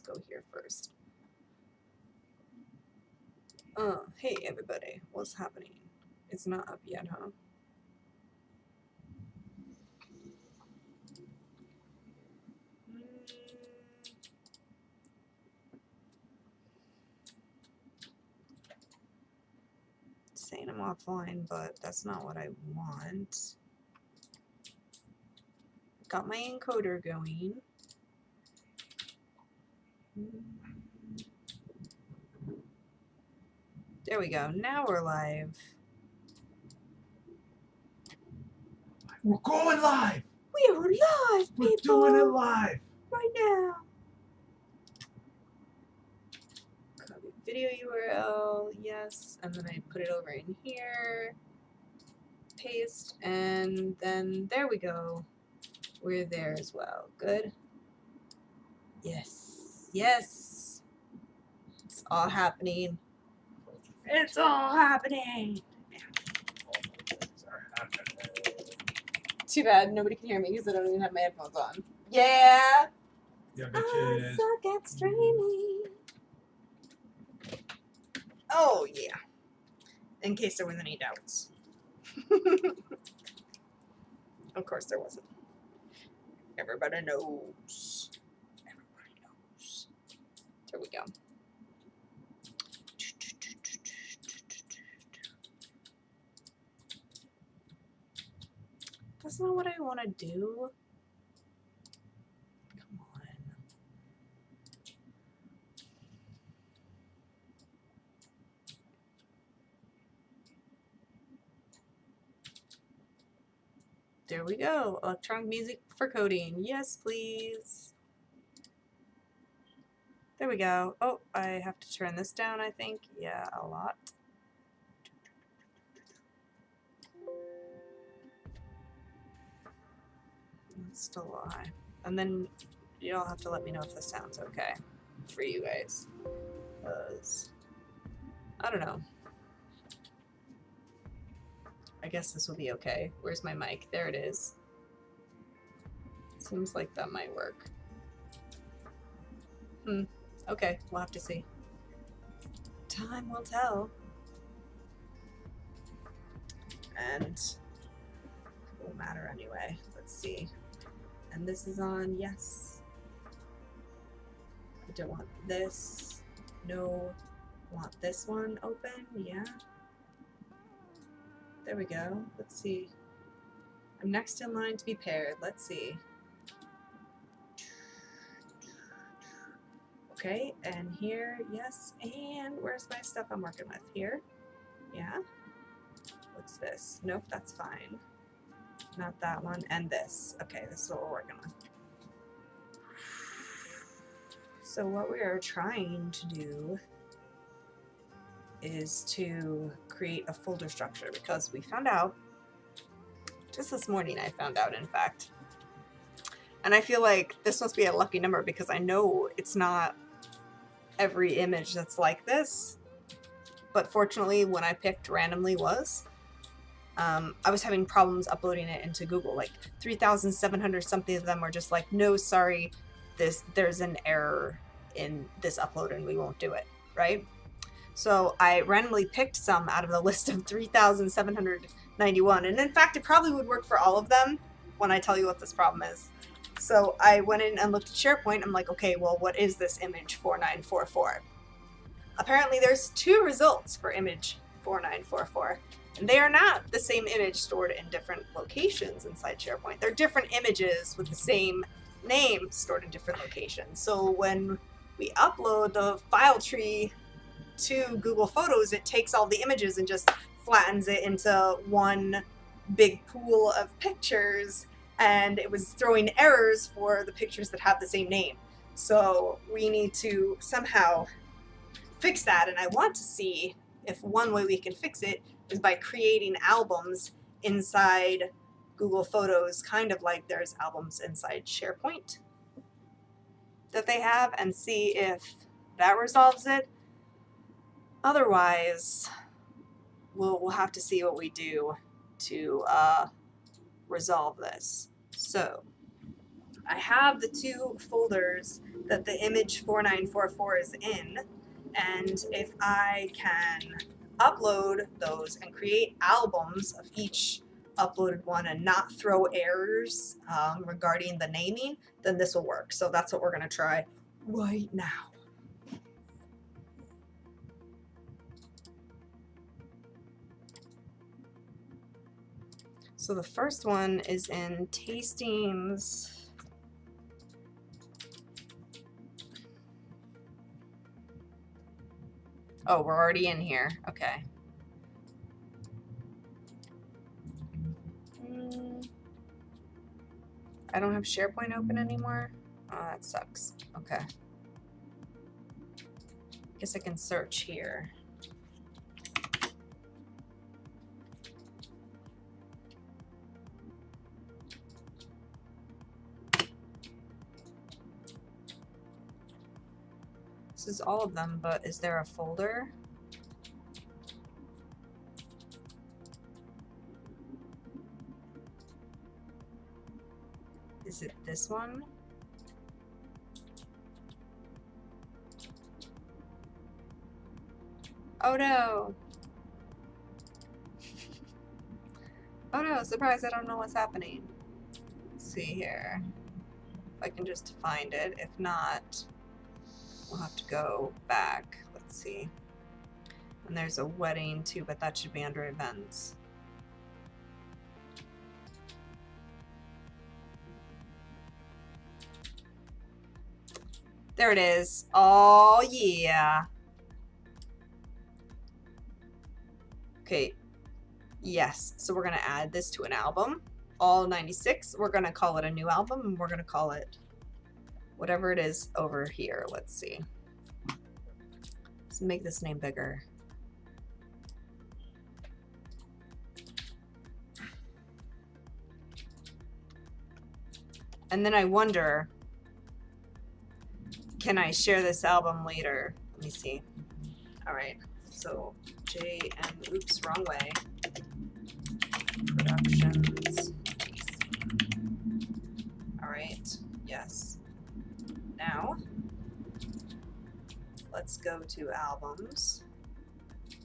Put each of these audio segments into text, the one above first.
let's go here first. Hey everybody, what's happening? It's not up yet, huh? Saying I'm offline, but that's not what I want. Got my encoder going. There we go. Now we're live. We're going live! We are live, We're people! doing it live! Right now. Copy video URL, yes, and then I put it over in here. Paste, and then there we go. We're there as well. Good. Yes. Yes. It's all happening. It's all happening. Too bad nobody can hear me because I don't even have my headphones on. Yeah. Yeah, I suck at streaming. Oh yeah. In case there was any doubts. Of course there wasn't. Everybody knows. Everybody knows. There we go. That's not what I want to do. Come on. There we go. Electronic music for coding. Yes, please. There we go. Oh, I have to turn this down, I think. Yeah, a lot. It's still high. And then y'all have to let me know if this sounds okay for you guys. Because, I don't know. I guess this will be okay. Where's my mic? There it is. Seems like that might work. Okay, we'll have to see. Time will tell. And it won't matter anyway. Let's see. And this is on, yes. I don't want this. No. Want this one open? Yeah. There we go. Let's see. I'm next in line to be paired. Let's see. Okay, and here, yes. And where's my stuff I'm working with? Here? Yeah. What's this? Nope, that's fine. Not that one. And this. Okay, this is what we're working with. So what we are trying to do is to create a folder structure, because we found out, just this morning I found out, in fact, and I feel like this must be a lucky number because I know it's not every image that's like this, but fortunately when I picked randomly was. I was having problems uploading it into Google, like 3,700 something of them were just like, no, sorry, there's an error in this upload and we won't do it, right? So I randomly picked some out of the list of 3,791, and in fact it probably would work for all of them when I tell you what this problem is. So I went in and looked at SharePoint. I'm like, okay, well, what is this image 4944? Apparently there's two results for image 4944. And they are not the same image stored in different locations inside SharePoint. They're different images with the same name stored in different locations. So when we upload the file tree to Google Photos, it takes all the images and just flattens it into one big pool of pictures, and it was throwing errors for the pictures that have the same name. So we need to somehow fix that, and I want to see if one way we can fix it is by creating albums inside Google Photos, kind of like there's albums inside SharePoint that they have, and see if that resolves it. Otherwise, we'll have to see what we do to resolve this. So I have the two folders that the image 4944 is in, and if I can upload those and create albums of each uploaded one and not throw errors regarding the naming, then this will work. So that's what we're going to try right now. So the first one is in Tastings. Oh, we're already in here. Okay. I don't have SharePoint open anymore. Oh, that sucks. Okay. Guess I can search here. This is all of them, but is there a folder? Is it this one? Oh no! Oh no, surprise, I don't know what's happening. Let's see here. If I can just find it. If not, we'll have to go back. Let's see. And there's a wedding too, but that should be under events. There it is. Oh yeah. Okay. Yes. So we're going to add this to an album. All 96. We're going to call it a new album, and we're going to call it whatever it is over here. Let's see. Let's make this name bigger. And then I wonder, can I share this album later? Let me see. All right. So JM, oops, wrong way. Productions. All right. Yes. Now, let's go to albums.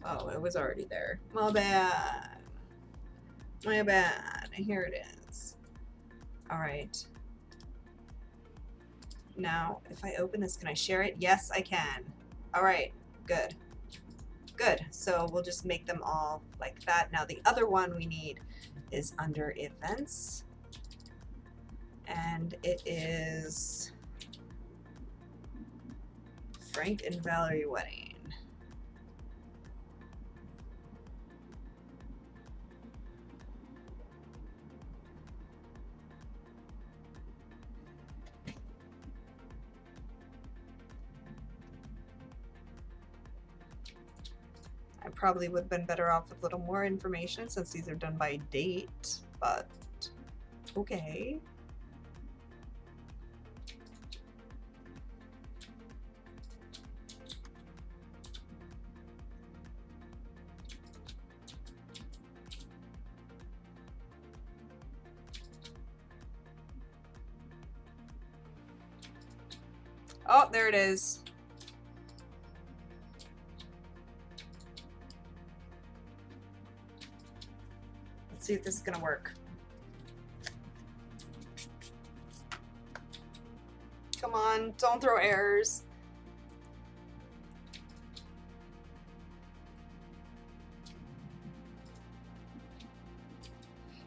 Oh, it was already there. My bad. My bad. Here it is. All right. Now, if I open this, can I share it? Yes, I can. All right. Good. Good. So we'll just make them all like that. Now, the other one we need is under events. And it is Frank and Valerie wedding. I probably would have been better off with a little more information since these are done by date, but okay. Oh, there it is. Let's see if this is gonna work. Come on, don't throw errors.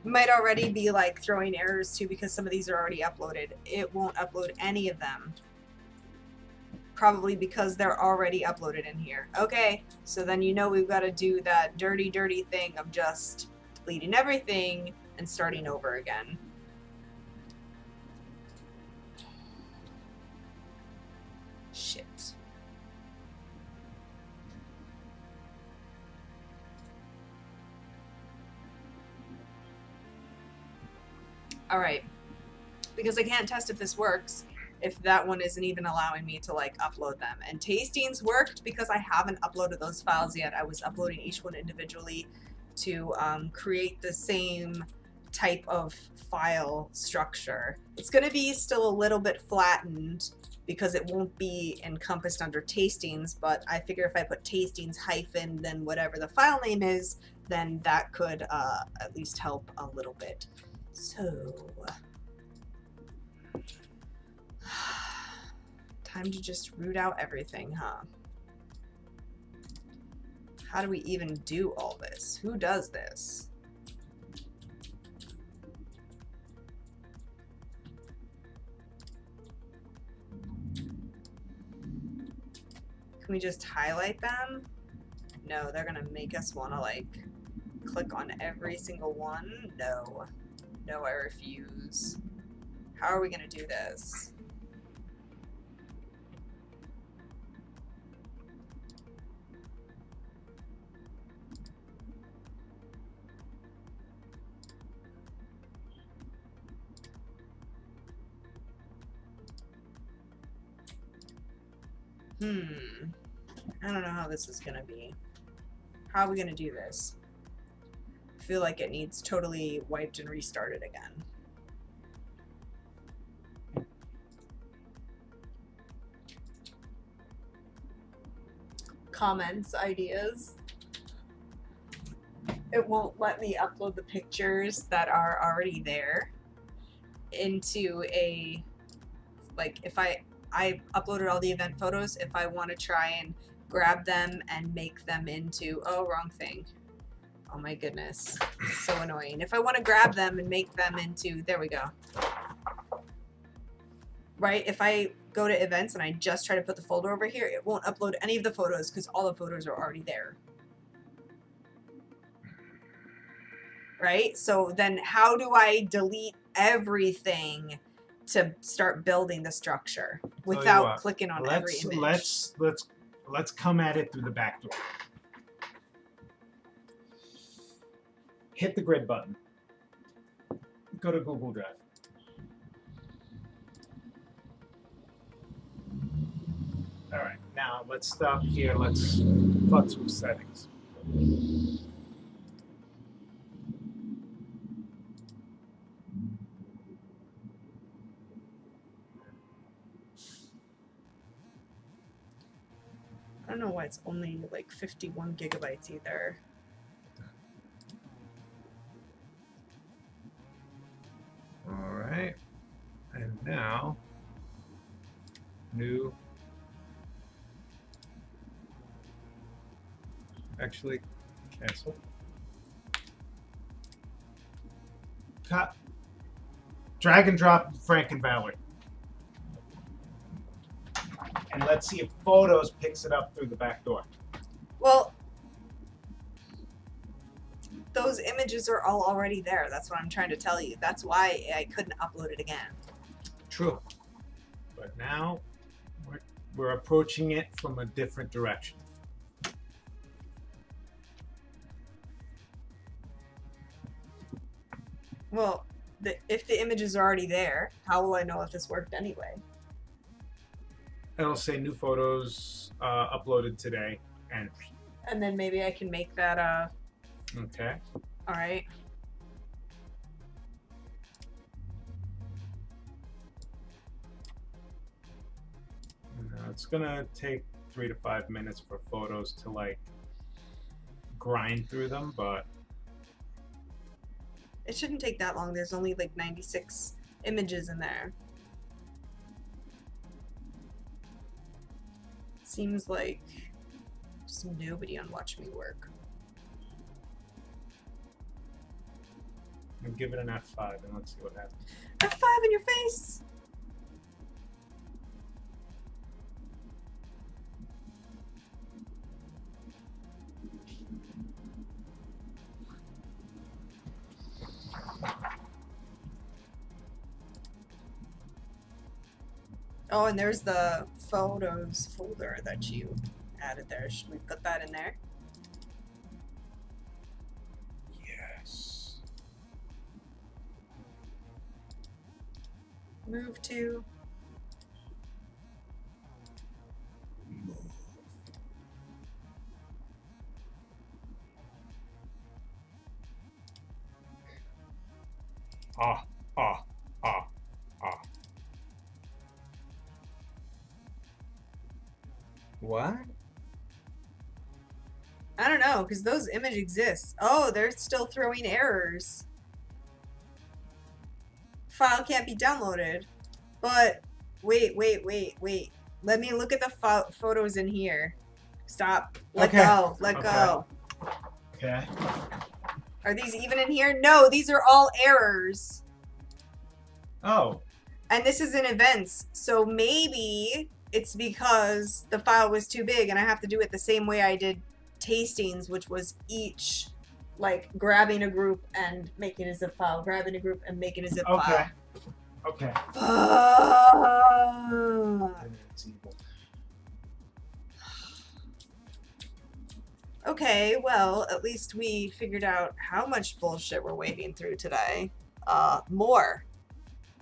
You might already be like throwing errors too because some of these are already uploaded. It won't upload any of them. Probably because they're already uploaded in here. Okay, so then you know we've got to do that dirty thing of just deleting everything and starting over again. Shit. All right, because I can't test if this works if that one isn't even allowing me to like upload them. And Tastings worked because I haven't uploaded those files yet. I was uploading each one individually to create the same type of file structure. It's going to be still a little bit flattened because it won't be encompassed under tastings, but I figure if I put tastings hyphen then whatever the file name is, then that could at least help a little bit. So time to just root out everything, huh? How do we even do all this? Who does this? Can we just highlight them? No, they're gonna make us wanna like click on every single one. No. No, I refuse. How are we gonna do this? I don't know how this is gonna be. How are we gonna do this? I feel like it needs totally wiped and restarted again. Comments, ideas. It won't let me upload the pictures that are already there into a, like, if I uploaded all the event photos, if I want to try and grab them and make them into, oh, wrong thing. Oh my goodness, so annoying. If I want to grab them and make them into, there we go. Right, if I go to events and I just try to put the folder over here, it won't upload any of the photos because all the photos are already there. Right, so then how do I delete everything to start building the structure without clicking on every image? Let's come at it through the back door. Hit the grid button. Go to Google Drive. All right, now let's stop here. Let's futz with settings. I don't know why it's only like 51 gigabytes either. All right, and now new. Actually, cancel. Cut. Drag and drop Frankenvalor. And let's see if Photos picks it up through the back door. Well, those images are all already there. That's what I'm trying to tell you. That's why I couldn't upload it again. True. But now we're approaching it from a different direction. Well, if the images are already there, how will I know if this worked anyway? It'll say new photos uploaded today, and then maybe I can make that okay. All right. Now it's gonna take 3 to 5 minutes for Photos to like grind through them, but it shouldn't take that long. There's only like 96 images in there. Seems like just nobody on Watch Me Work. I'll give it an F5 and let's see what happens. F5 in your face! Oh, and there's the Photos folder that you added there. Should we put that in there? Yes. Move to. Ah, ah, ah, ah. What? I don't know, because those image exists. Oh, they're still throwing errors. File can't be downloaded. But, wait. Let me look at the photos in here. Stop. Let go. Let go. Okay. Are these even in here? No, these are all errors. Oh. And this is in events. So maybe it's because the file was too big and I have to do it the same way I did tastings, which was each like grabbing a group and making a zip file, grabbing a group and making a zip file. Okay. It's evil. Okay, well, at least we figured out how much bullshit we're wading through today. More.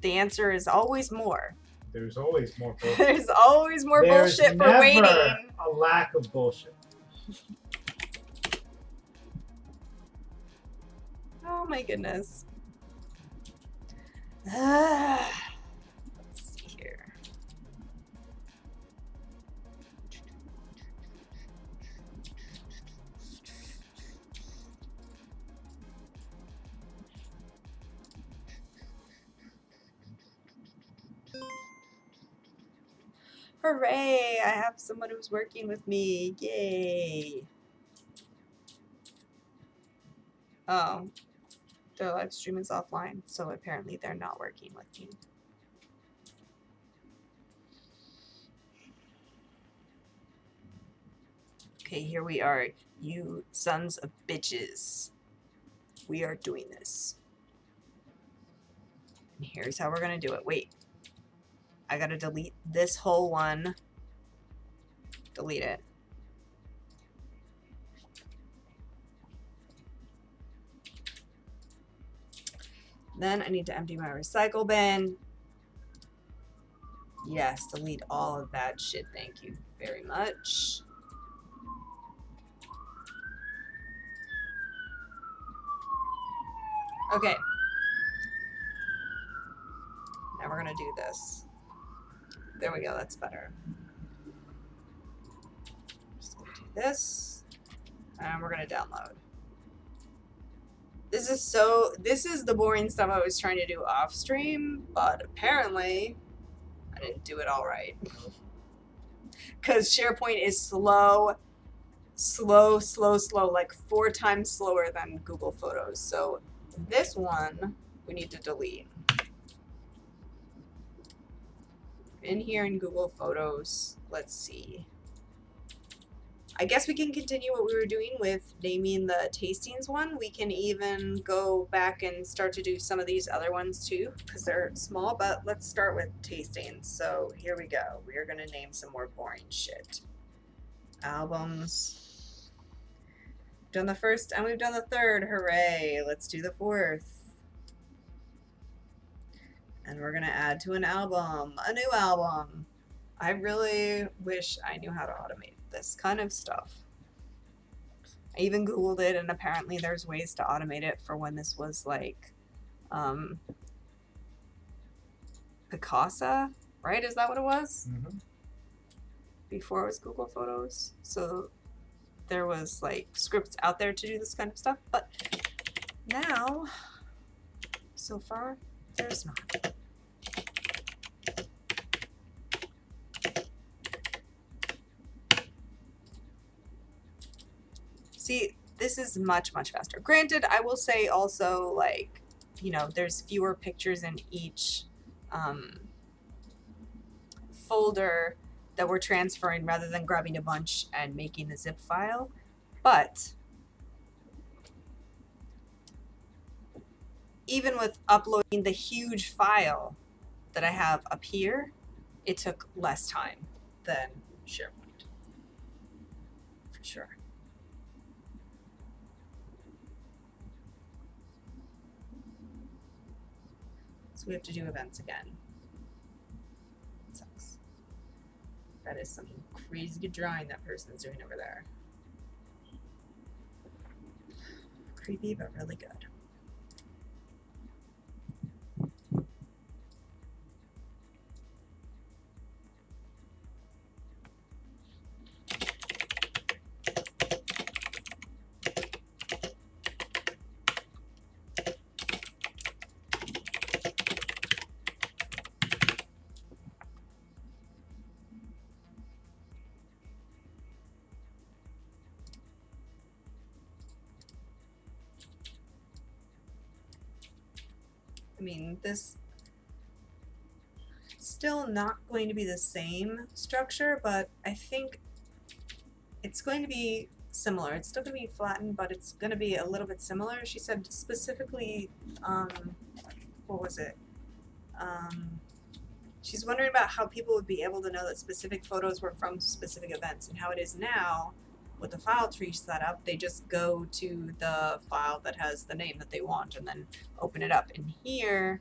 The answer is always more. There's always more bullshit. There's always more There's bullshit for never waiting. A lack of bullshit. Oh my goodness. Let's see here. Hooray! I have someone who's working with me. Yay! Oh. Their live stream is offline, so apparently they're not working with me. Okay, here we are. You sons of bitches. We are doing this. And here's how we're gonna do it. Wait. I gotta delete this whole one. Delete it. Then I need to empty my recycle bin. Yes, delete all of that shit. Thank you very much. Okay. Now we're gonna do this. There we go, that's better. Just gonna do this. And we're gonna download. This is the boring stuff I was trying to do off stream, but apparently I didn't do it all right. Because SharePoint is slow, like 4 times slower than Google Photos. So this one we need to delete. In here in Google Photos, let's see. I guess we can continue what we were doing with naming the tastings one. We can even go back and start to do some of these other ones too, because they're small, but let's start with tastings. So here we go. We are going to name some more boring shit. Albums. We've done the first and we've done the third. Hooray. Let's do the fourth. And we're going to add to an album, a new album. I really wish I knew how to automate this kind of stuff. I even Googled it, and apparently there's ways to automate it for when this was like Picasa, right? Is that what it was? Mm-hmm. Before it was Google Photos. So there was like scripts out there to do this kind of stuff, but now, so far, there's not. See, this is much, much faster. Granted, I will say also, like, you know, there's fewer pictures in each folder that we're transferring rather than grabbing a bunch and making a zip file. But even with uploading the huge file that I have up here, it took less time than SharePoint. For sure. We have to do events again. It sucks. That is some crazy good drawing that person's doing over there. Creepy, but really good. I mean, this it's still not going to be the same structure, but I think it's going to be similar. It's still going to be flattened, but it's going to be a little bit similar. She said specifically, what was it? She's wondering about how people would be able to know that specific photos were from specific events, and how it is now with the file tree set up, they just go to the file that has the name that they want and then open it up. And here,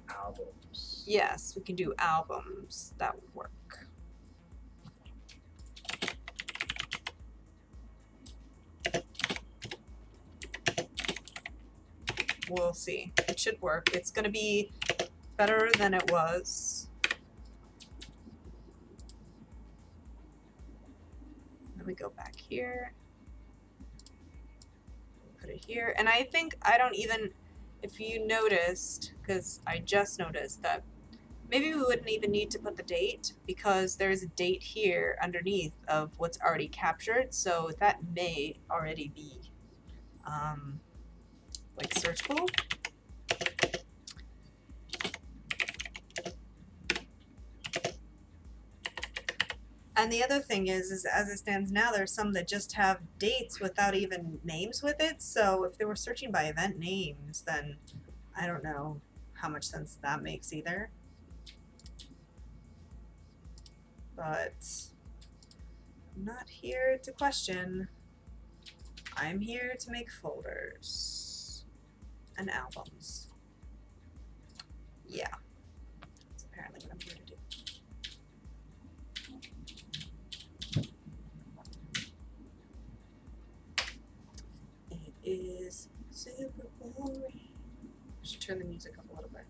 Albums. yes, we can do albums. That would work. We'll see. It should work. It's going to be better than it was. Then we go back here. Put it here. And I think I don't even, if you noticed, because I just noticed that maybe we wouldn't even need to put the date because there's a date here underneath of what's already captured. So that may already be like searchable. And the other thing is as it stands now, there's some that just have dates without even names with it. So if they were searching by event names, then I don't know how much sense that makes either. But I'm not here to question. I'm here to make folders and albums. Yeah, that's apparently what I'm here to do. It is super boring. I should turn the music up a little bit.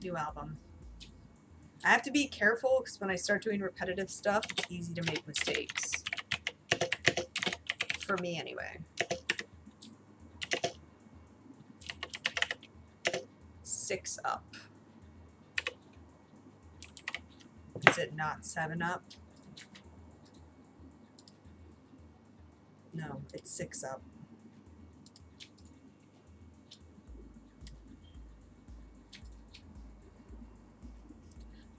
New album. I have to be careful because when I start doing repetitive stuff, it's easy to make mistakes. For me, anyway. 6 up. Is it not 7 up? No, it's 6 up.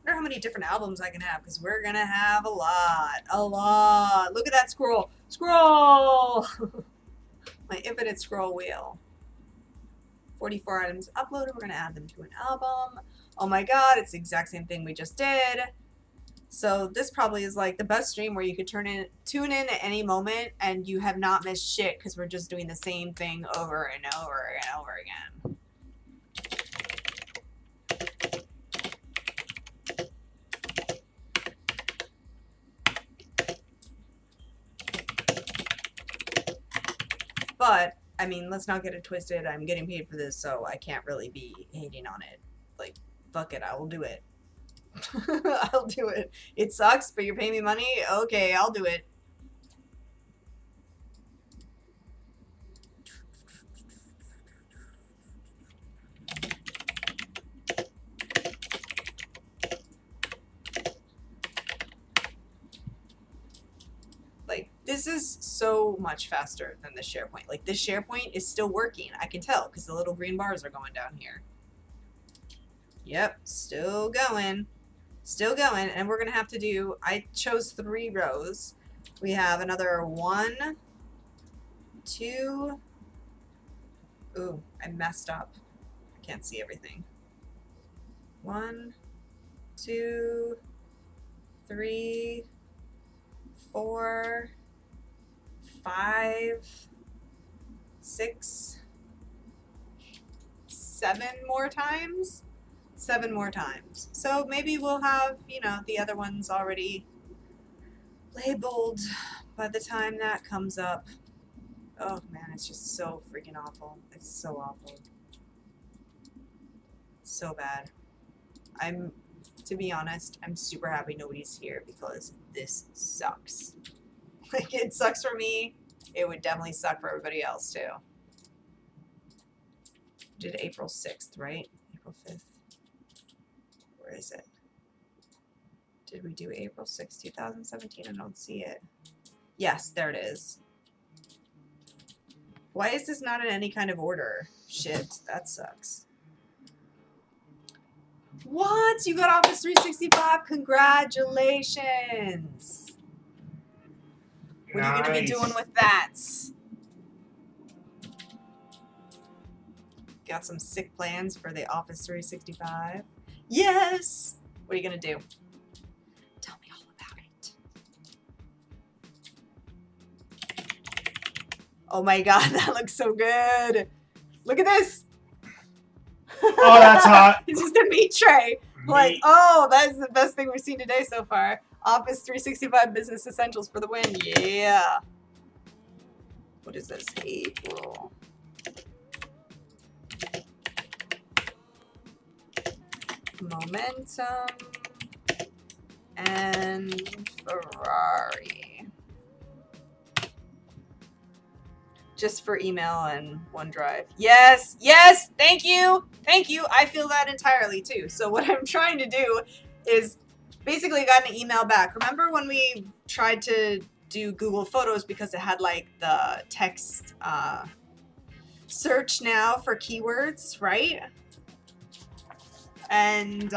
I wonder how many different albums I can have because we're gonna have a lot. Look at that scroll. Scroll! My infinite scroll wheel. 44 items uploaded. We're gonna add them to an album. Oh my god, it's the exact same thing we just did. So this probably is like the best stream where you could tune in at any moment and you have not missed shit because we're just doing the same thing over and over and over again. But, I mean, let's not get it twisted. I'm getting paid for this, so I can't really be hating on it. Like, fuck it, I will do it. I'll do it. It sucks, but you're paying me money? Okay, I'll do it. Like, this is so much faster than the SharePoint. Like, this SharePoint is still working. I can tell because the little green bars are going down here. Yep, still going. Still going. And we're going to have to do, I chose 3 rows. We have another 1, 2. Ooh, I messed up. I can't see everything. 1, 2, 3, 4, 5, 6, 7 more times. 7 more times. So maybe we'll have, you know, the other ones already labeled by the time that comes up. Oh man, it's just so freaking awful. It's so awful. So bad. To be honest, I'm super happy nobody's here because this sucks. Like, it sucks for me. It would definitely suck for everybody else too. Did April 6th, right? April 5th. Where is it? Did we do April 6th, 2017? I don't see it. Yes, there it is. Why is this not in any kind of order? Shit, that sucks. What? You got Office 365? Congratulations. What are you going to be doing with that? Got some sick plans for the Office 365? Yes! What are you going to do? Tell me all about it. Oh my god, that looks so good. Look at this. Oh, that's hot. It's just a meat tray. Like, oh, that's the best thing we've seen today so far. Office 365 Business Essentials for the win. Yeah. What is this? April. Momentum. And Ferrari. Just for email and OneDrive. Yes, yes, thank you, thank you. I feel that entirely too. So what I'm trying to do is basically got an email back. Remember when we tried to do Google Photos because it had like the text search now for keywords, right? And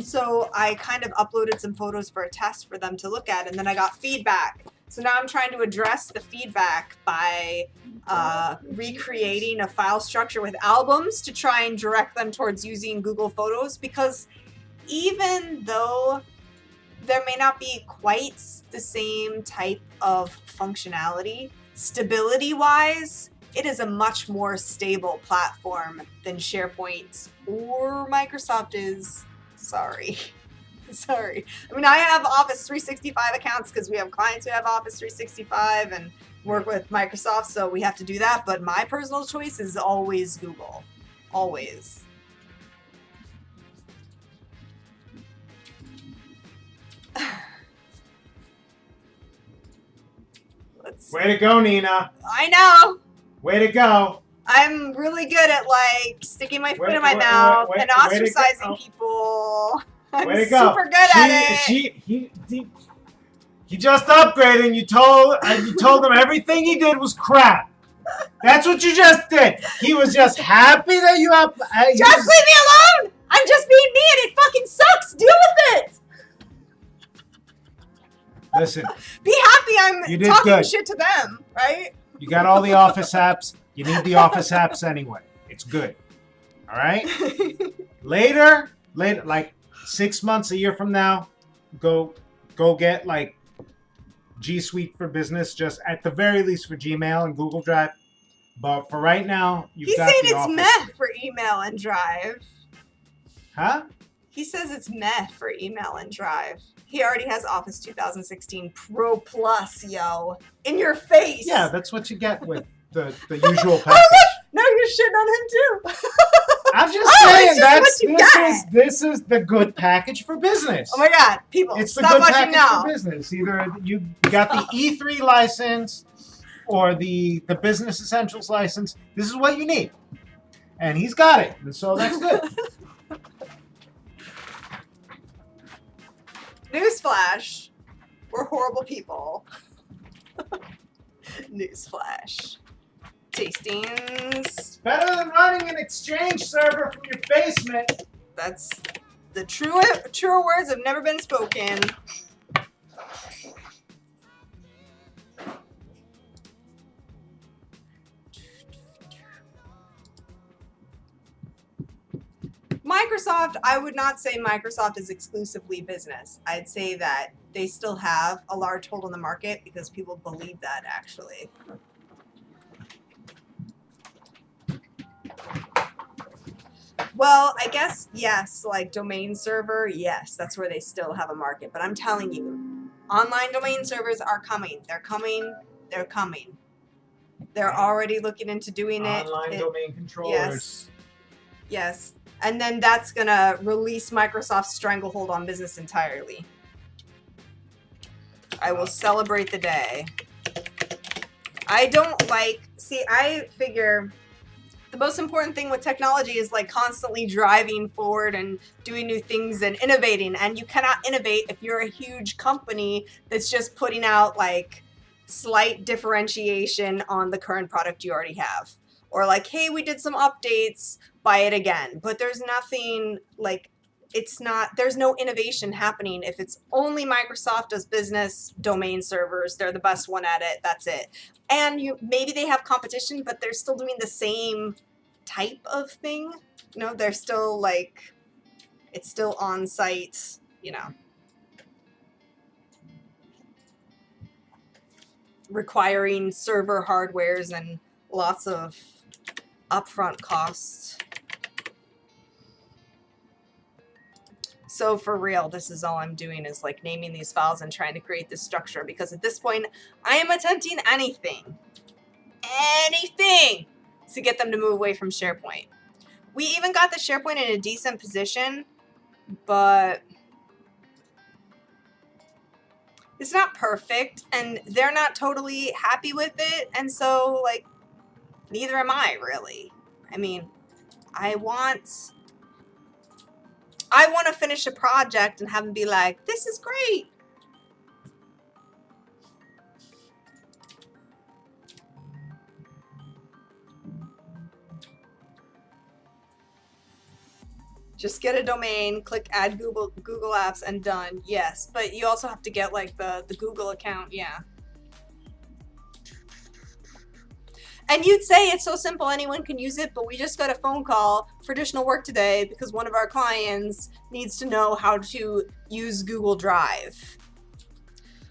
so I kind of uploaded some photos for a test for them to look at, and then I got feedback. So now I'm trying to address the feedback by recreating a file structure with albums to try and direct them towards using Google Photos, because even though there may not be quite the same type of functionality, stability-wise, it is a much more stable platform than SharePoint or Microsoft is. Sorry. Sorry. I mean, I have Office 365 accounts because we have clients who have Office 365 and work with Microsoft, so we have to do that. But my personal choice is always Google. Always. Way to go, Nina. I know. Way to go. I'm really good at like sticking my foot in my mouth and ostracizing people. I'm super good at it. He just upgraded, and you told him everything he did was crap. That's what you just did. He was just happy that you up. Just leave me alone. I'm just being me, and it fucking sucks. Deal with it. Listen. Be happy I'm talking good. Shit to them, right? You got all the Office apps. You need the Office apps anyway. It's good. All right? Later, like 6 months, a year from now, go get like G Suite for Business, just at the very least for Gmail and Google Drive. But for right now, you've got the Office. He's saying it's meh for email and Drive. Huh? He says it's meh for email and Drive. He already has Office 2016 Pro Plus, yo. In your face. Yeah, that's what you get with the usual package. Oh, look! Now you're shitting on him, too. I'm just saying this is the good package for business. Oh my god, people, it's stop the good watching package now. for business. Either you got the E3 license or the Business Essentials license. This is what you need. And he's got it. And so that's good. Newsflash. We're horrible people. Newsflash. Tastings. Better than running an Exchange server from your basement. That's the truer words have never been spoken. Microsoft, I would not say Microsoft is exclusively business. I'd say that they still have a large hold on the market because people believe that, actually. Well, I guess, yes, like domain server, yes, that's where they still have a market. But I'm telling you, online domain servers are coming. They're coming. They're coming. They're already looking into doing it. Online domain controllers. Yes. Yes. And then that's going to release Microsoft's stranglehold on business entirely. I will celebrate the day. I don't like... See, I figure the most important thing with technology is like constantly driving forward and doing new things and innovating. And you cannot innovate if you're a huge company that's just putting out like slight differentiation on the current product you already have. Or like, hey, we did some updates, buy it again. But there's nothing like, there's no innovation happening if it's only Microsoft does business domain servers. They're the best one at it. That's it. And maybe they have competition, but they're still doing the same type of thing. You know, they're still like, it's still on site, you know, requiring server hardwares and lots of upfront costs. So for real, this is all I'm doing is like naming these files and trying to create this structure, because at this point I am attempting anything to get them to move away from SharePoint. We even got the SharePoint in a decent position, but it's not perfect and they're not totally happy with it. And so like, neither am I really. I mean, I want to finish a project and have them be like, this is great. Just get a domain, click add Google Apps and done. Yes, but you also have to get like the Google account. Yeah. And you'd say it's so simple, anyone can use it, but we just got a phone call for additional work today because one of our clients needs to know how to use Google Drive.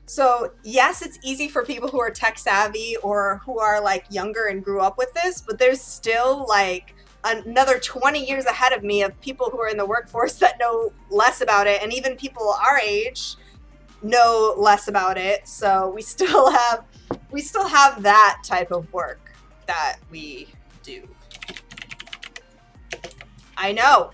So yes, it's easy for people who are tech savvy or who are like younger and grew up with this, but there's still like another 20 years ahead of me of people who are in the workforce that know less about it, and even people our age know less about it. So we still have that type of work that we do. I know.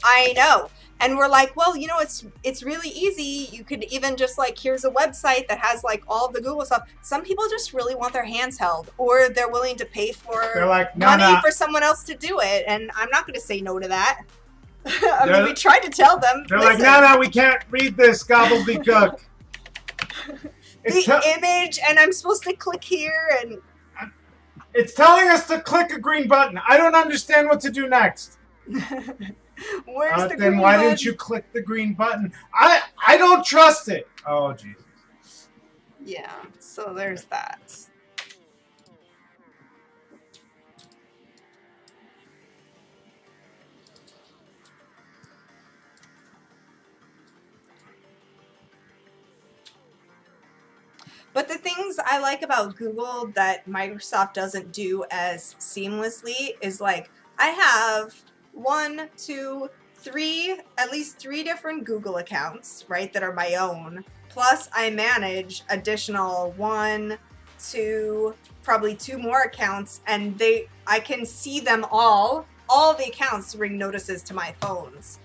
And we're like, well, you know, it's really easy. You could even just like, here's a website that has like all of the Google stuff. Some people just really want their hands held, or they're willing to pay for money for someone else to do it. And I'm not going to say no to that. I mean, we tried to tell them. They're like, no, we can't read this gobbledygook. The image, and I'm supposed to click here, and it's telling us to click a green button. I don't understand what to do next. Where's the green then why didn't you click the green button? I don't trust it. Oh, Jesus. Yeah, so there's that. But the things I like about Google that Microsoft doesn't do as seamlessly is like, I have at least three different Google accounts, right, that are my own. Plus I manage additional 1, 2, probably 2 more accounts, and I can see them all the accounts ring notices to my phones.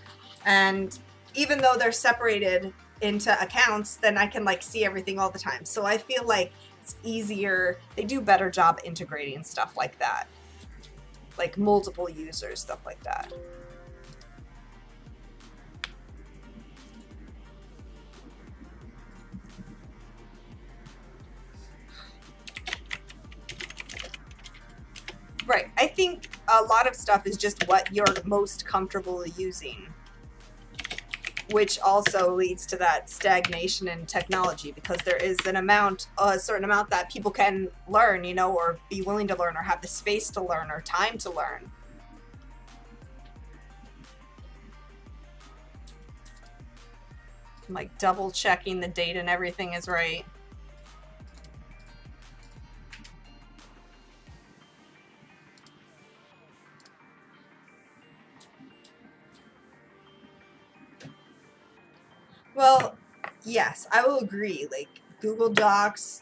And even though they're separated into accounts, then I can like see everything all the time. So I feel like it's easier. They do a better job integrating stuff like that. Like multiple users, stuff like that. Right. I think a lot of stuff is just what you're most comfortable using, which also leads to that stagnation in technology, because there is a certain amount that people can learn, you know, or be willing to learn, or have the space to learn, or time to learn. I'm like double checking the date and everything is right. Well, yes, I will agree. Like Google Docs,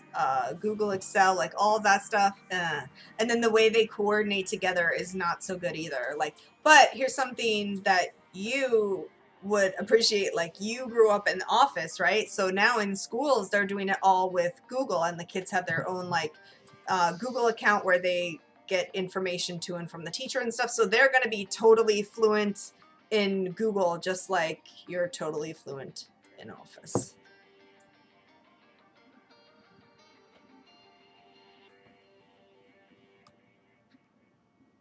Google Excel, like all of that stuff. And then the way they coordinate together is not so good either. Like, but here's something that you would appreciate. Like you grew up in the office, right? So now in schools, they're doing it all with Google, and the kids have their own like Google account where they get information to and from the teacher and stuff. So they're going to be totally fluent in Google, just like you're totally fluent in Office.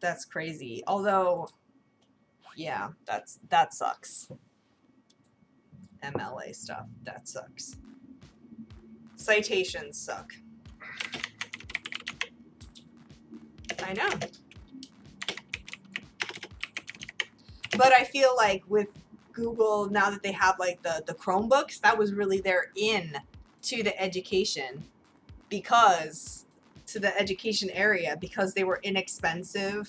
That's crazy. Although, yeah, that sucks. MLA stuff, that sucks. Citations suck. I know. But I feel like with Google, now that they have like the Chromebooks, that was really their in to the education to the education area because they were inexpensive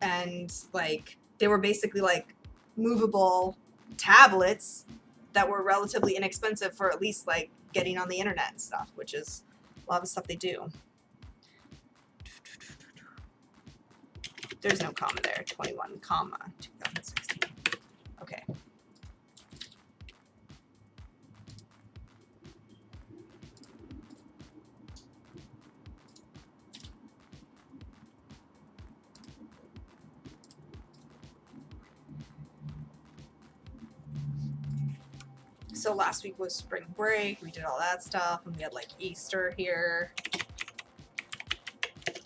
and like they were basically like movable tablets that were relatively inexpensive for at least like getting on the internet and stuff, which is a lot of stuff they do. There's no comma there. 21, comma 2016. Okay. So last week was spring break. We did all that stuff, and we had like Easter here.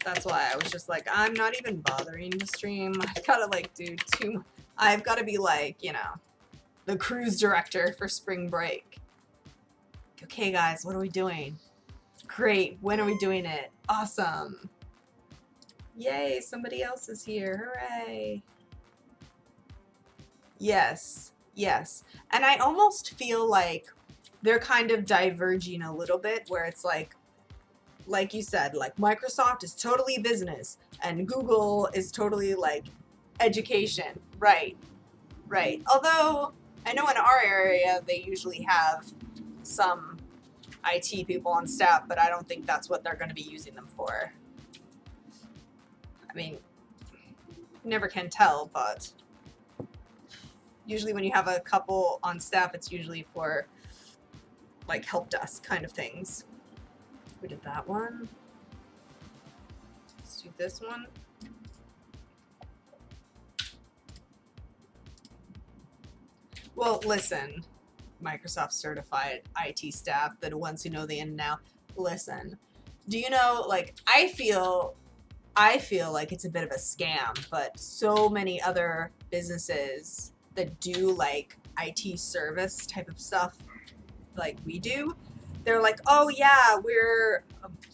That's why I was just like, I'm not even bothering to stream. I've got to like do I've got to be like, you know, the cruise director for spring break. Okay, guys, what are we doing? Great. When are we doing it? Awesome. Yay, somebody else is here. Hooray. Yes. Yes. And I almost feel like they're kind of diverging a little bit where it's like you said, like Microsoft is totally business and Google is totally like education. Right. Right. Although I know in our area they usually have some IT people on staff, but I don't think that's what they're going to be using them for. I mean, you never can tell, but usually when you have a couple on staff, it's usually for like help desk kind of things. We did that one. Let's do this one. Well, listen, Microsoft certified IT staff, the ones who know the in and out. Listen, do you know, like, I feel like it's a bit of a scam, but so many other businesses that do like IT service type of stuff like we do, they're like, oh yeah, we're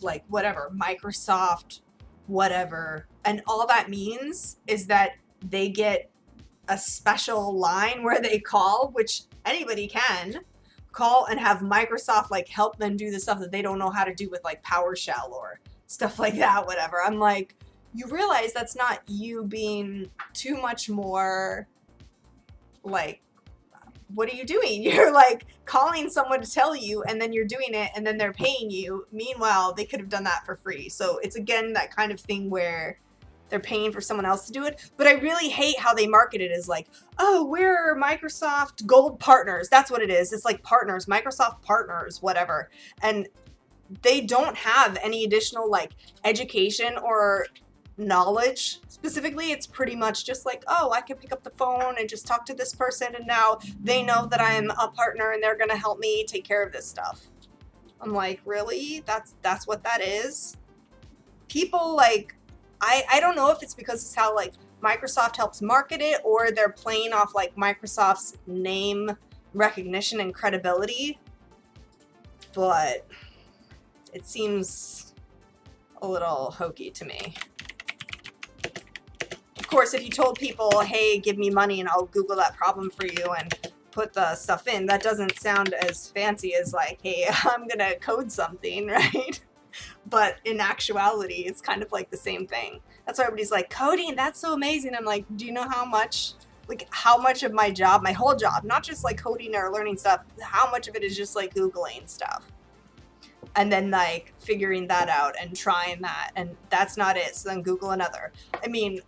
like whatever, Microsoft, whatever. And all that means is that they get a special line where they call, which anybody can call and have Microsoft like help them do the stuff that they don't know how to do with like PowerShell or stuff like that, whatever. I'm like, you realize that's not you being too much more like, what are you doing? You're like calling someone to tell you and then you're doing it and then they're paying you. Meanwhile, they could have done that for free. So it's again that kind of thing where they're paying for someone else to do it. But I really hate how they market it as like, oh, we're Microsoft Gold partners. That's what it is. It's like partners, Microsoft partners, whatever. And they don't have any additional like education or knowledge specifically. It's pretty much just like, oh, I can pick up the phone and just talk to this person and now they know that I'm a partner and they're gonna help me take care of this stuff. I'm like, really? That's what that is? People like, I don't know if it's because it's how like Microsoft helps market it or they're playing off like Microsoft's name recognition and credibility, but it seems a little hokey to me. Of course, if you told people, hey, give me money and I'll Google that problem for you and put the stuff in, that doesn't sound as fancy as like, hey, I'm gonna code something, right? But in actuality, it's kind of like the same thing. That's why everybody's like, coding, that's so amazing. I'm like, do you know how much of my job, my whole job, not just like coding or learning stuff, how much of it is just like Googling stuff? And then like figuring that out and trying that, and that's not it. So then Google another. I mean,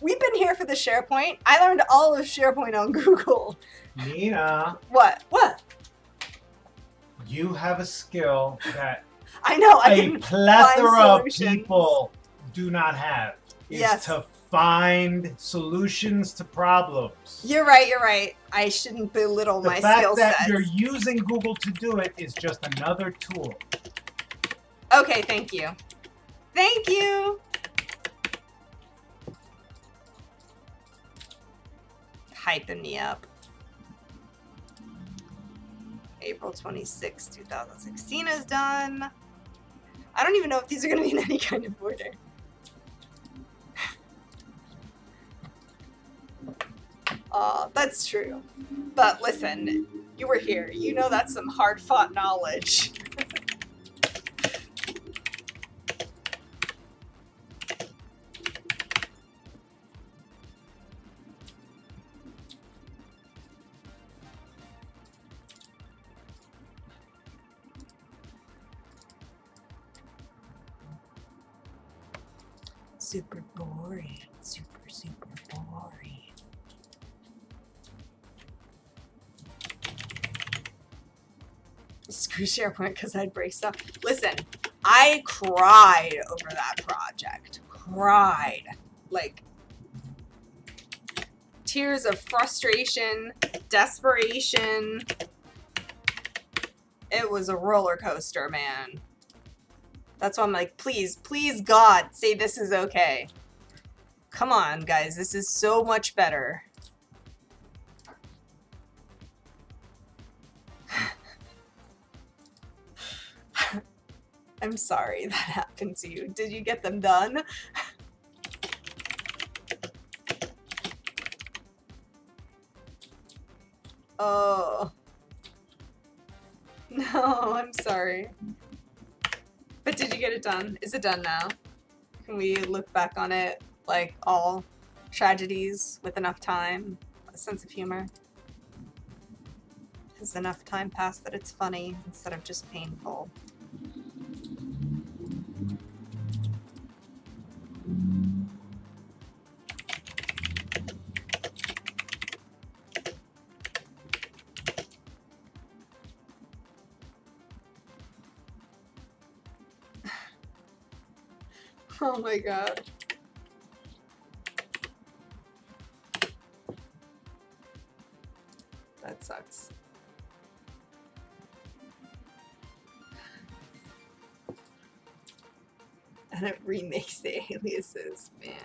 we've been here for the SharePoint. I learned all of SharePoint on Google. Nina. What? You have a skill that I know. a plethora of people do not have. Is to find solutions to problems. You're right. I shouldn't belittle my skill set. The fact that you're using Google to do it is just another tool. Okay, thank you. Thank you. hyping me up. April 26, 2016 is done. I don't even know if these are going to be in any kind of order. That's true. But listen, you were here. You know that's some hard-fought knowledge. Super boring. Super boring. Screw SharePoint because I'd break stuff. Listen, I cried over that project. Cried. Like, tears of frustration, desperation. It was a roller coaster, man. That's why I'm like, please, please, God, say this is okay. Come on, guys. This is so much better. I'm sorry that happened to you. Did you get them done? Oh. No, I'm sorry. But did you get it done? Is it done now? Can we look back on it like all tragedies with enough time, a sense of humor? Has enough time passed that it's funny instead of just painful? Oh my god. That sucks. And it remakes the aliases, man.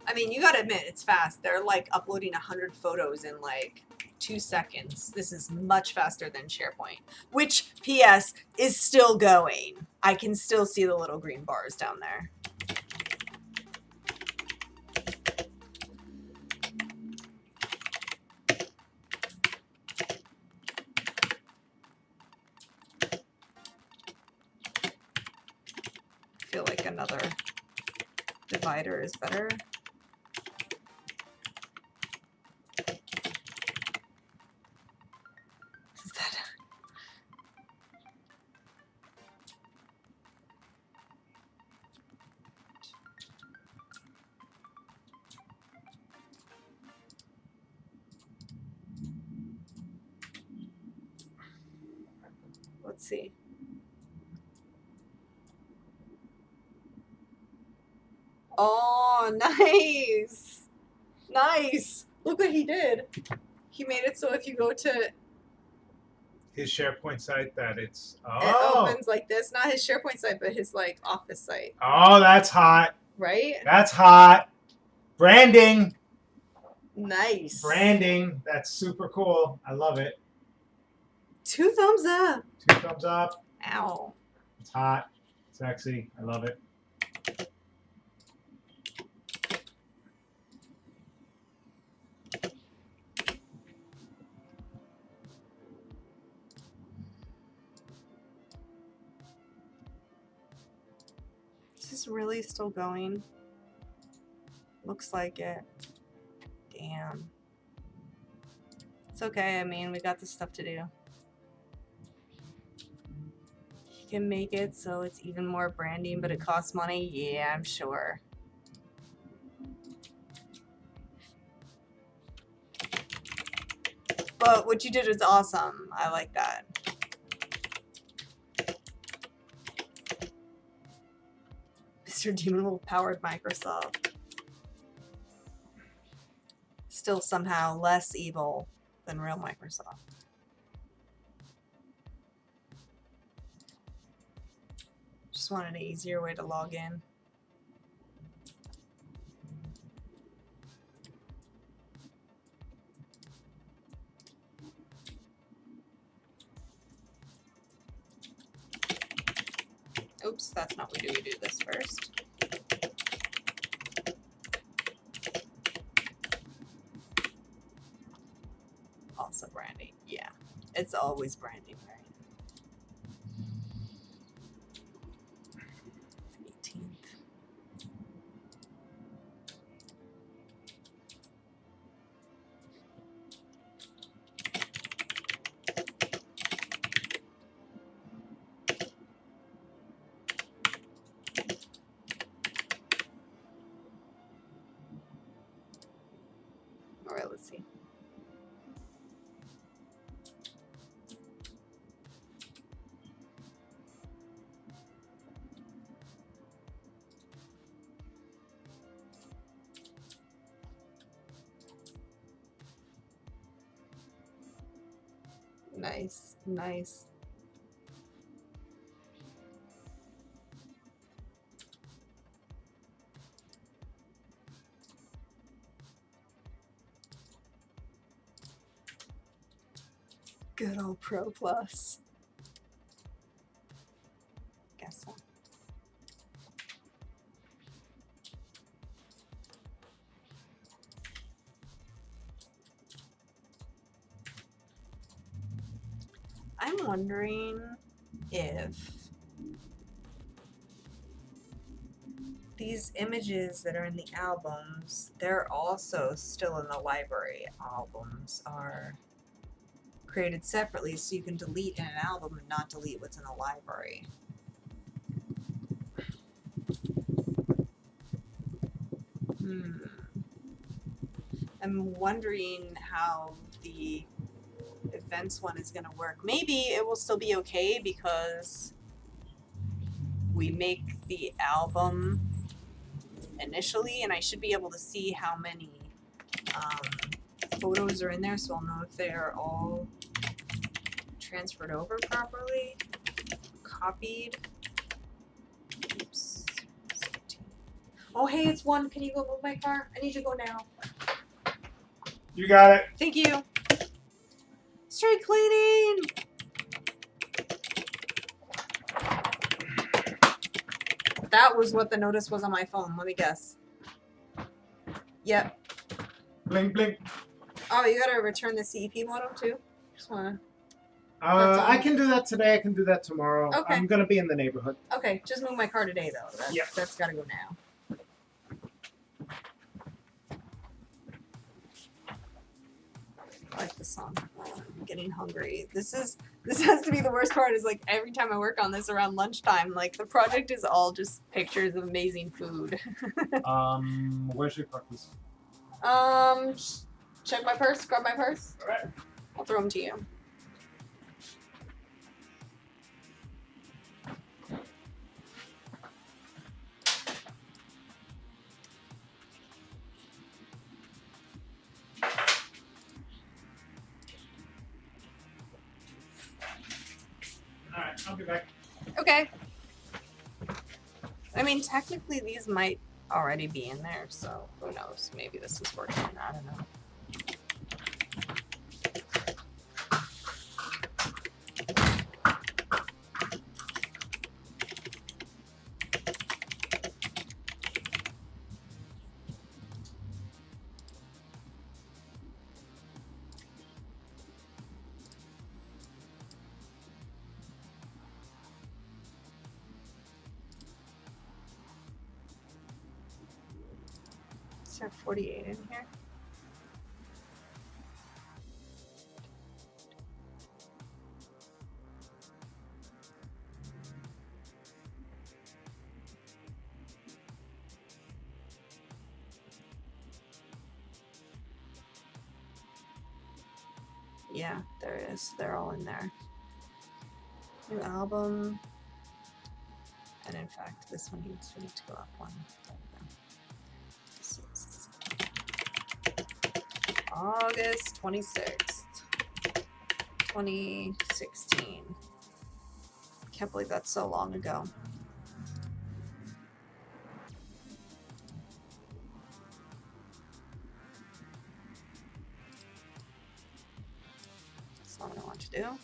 I mean, you gotta admit, it's fast. They're like uploading 100 photos in like 2 seconds. This is much faster than SharePoint, which, PS, is still going. I can still see the little green bars down there. I feel like another divider is better. Let's see. Oh, nice. Nice. Look what he did. He made it so if you go to His SharePoint site that it's it opens like this. Not his SharePoint site, but his like office site. Oh, that's hot. Right? That's hot. Branding. Nice. Branding. That's super cool. I love it. 2 thumbs up. 2 thumbs up. Ow. It's hot. Sexy. I love it. Is this really still going? Looks like it. Damn. It's okay. I mean, we got this stuff to do. You can make it so it's even more branding, but it costs money. Yeah, I'm sure. But what you did is awesome. I like that. Mr. Demon Wolf powered Microsoft. Still somehow less evil than real Microsoft. just wanted an easier way to log in. Oops, that's not what we do. We do this first. Also branding. Yeah, it's always branding, right? 18th. All right, let's see. Nice, nice. Good old Pro Plus. Guess so. I'm wondering if these images that are in the albums, they're also still in the library. Albums are created separately, so you can delete in an album and not delete what's in the library. I'm wondering how the events one is going to work. Maybe it will still be okay because we make the album initially, and I should be able to see how many photos are in there, so I'll know if they're all transferred over properly, copied. Oops. 17. Oh, hey, it's one. Can you go move my car? I need you to go now. You got it. Thank you. Street cleaning. That was what the notice was on my phone. Let me guess. Yep. Blink, blink. Oh, you gotta return the CEP modem too? Just wanna. I can do that today. I can do that tomorrow. Okay. I'm gonna be in the neighborhood. Okay, just move my car today though. Yep. That's gotta go now. I like this song. I'm getting hungry. This has to be the worst part, is like every time I work on this around lunchtime, like the project is all just pictures of amazing food. Where's your car keys? Check my purse, grab my purse. Alright. I'll throw them to you. Alright, I'll be back. Okay. I mean, technically these might already be in there, so who knows? Maybe this is working. I don't know. Is there 48 in here? Yeah, there is. They're all in there. New album. And in fact, this one needs to go up one. There we go. This is August 26th, 2016. Can't believe that's so long ago. do. There.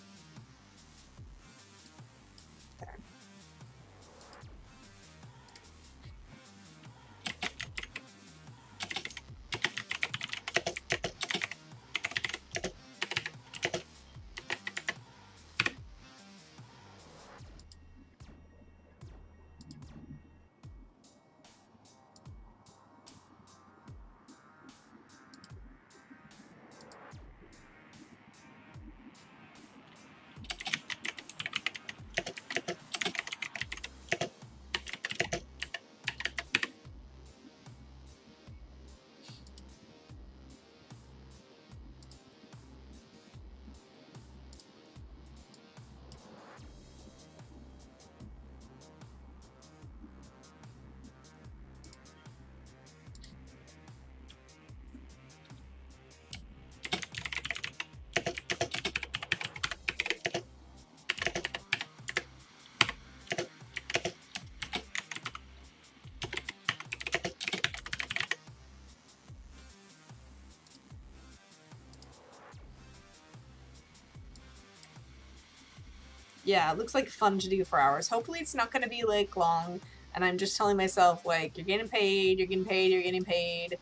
Yeah, it looks like fun to do for hours. Hopefully it's not going to be like long, and I'm just telling myself like, you're getting paid, you're getting paid, you're getting paid,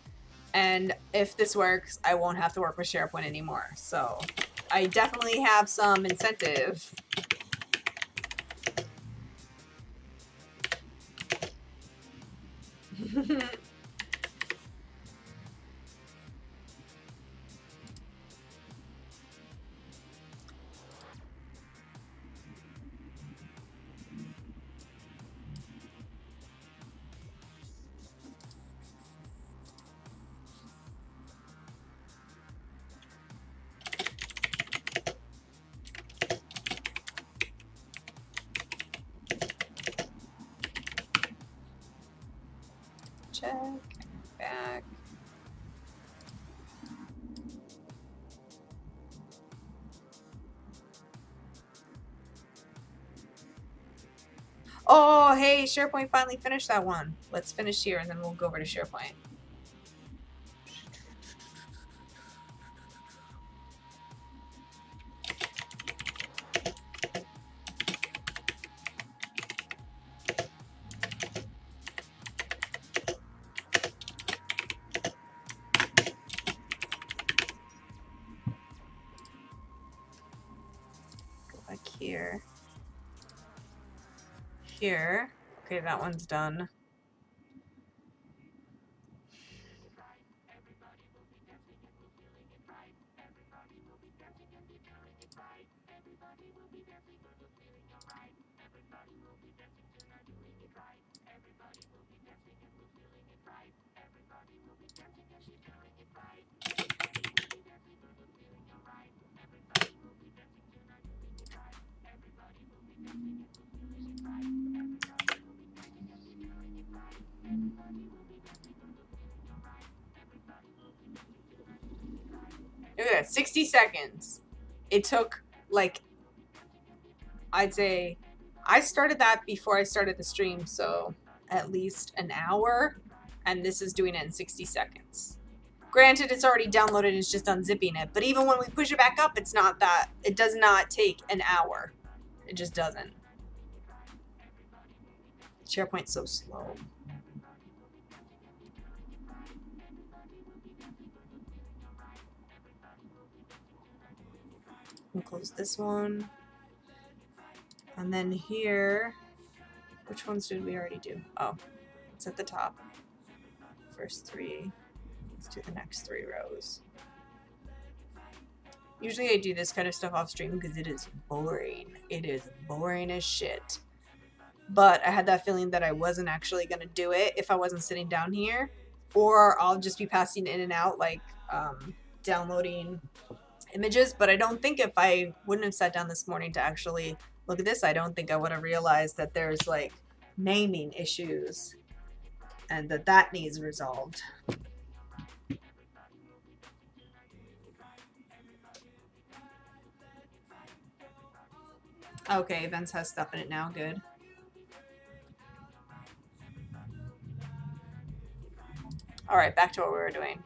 and if this works, I won't have to work with SharePoint anymore. So I definitely have some incentive. Check, back. Oh, hey, SharePoint finally finished that one. Let's finish here and then we'll go over to SharePoint. Here. Here. Okay, that one's done. Look at that, 60 seconds. It took, like, I'd say, I started that before I started the stream, so at least an hour, and this is doing it in 60 seconds. Granted, it's already downloaded, it's just unzipping it, but even when we push it back up, it's not that, it does not take an hour. It just doesn't. SharePoint's so slow. We'll close this one. And then here, which ones did we already do? Oh, it's at the top. First three. Let's do the next 3 rows. Usually I do this kind of stuff off stream because it is boring. It is boring as shit. But I had that feeling that I wasn't actually going to do it if I wasn't sitting down here. Or I'll just be passing in and out, like downloading images. But I don't think if I wouldn't have sat down this morning to actually look at this, I don't think I would have realized that there's like naming issues and that needs resolved. Okay, Events has stuff in it now, good. All right, back to what we were doing.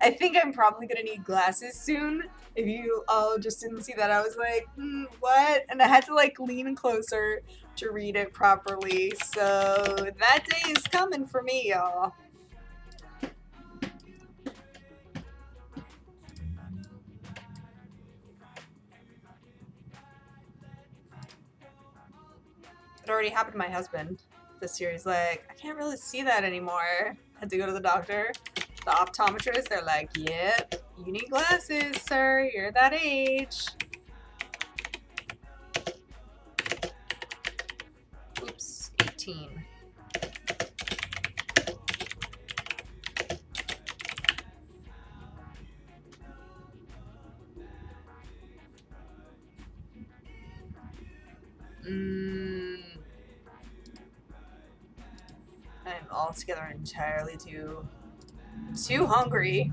I think I'm probably gonna need glasses soon. If you all just didn't see that, I was like, what? And I had to like lean closer to read it properly. So that day is coming for me, y'all. It already happened to my husband this year. He's like, I can't really see that anymore. Had to go to the doctor. The optometrist, they're like, yep, you need glasses, sir. You're that age. Oops, 18. I'm altogether entirely too hungry.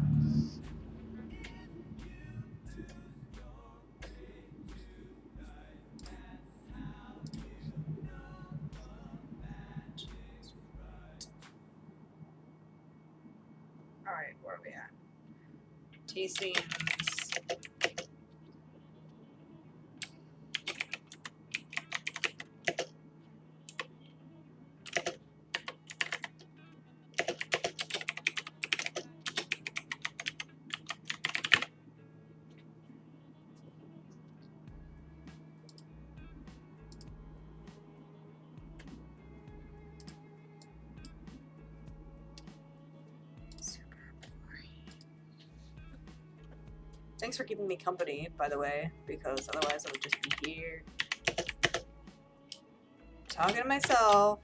Alright, where are we at? Tastings. Thanks for keeping me company, by the way, because otherwise I would just be here talking to myself.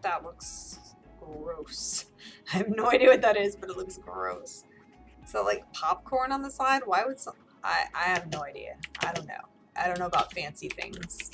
That looks gross. I have no idea what that is, but it looks gross. So like popcorn on the side? Why would some... I have no idea. I don't know. I don't know about fancy things.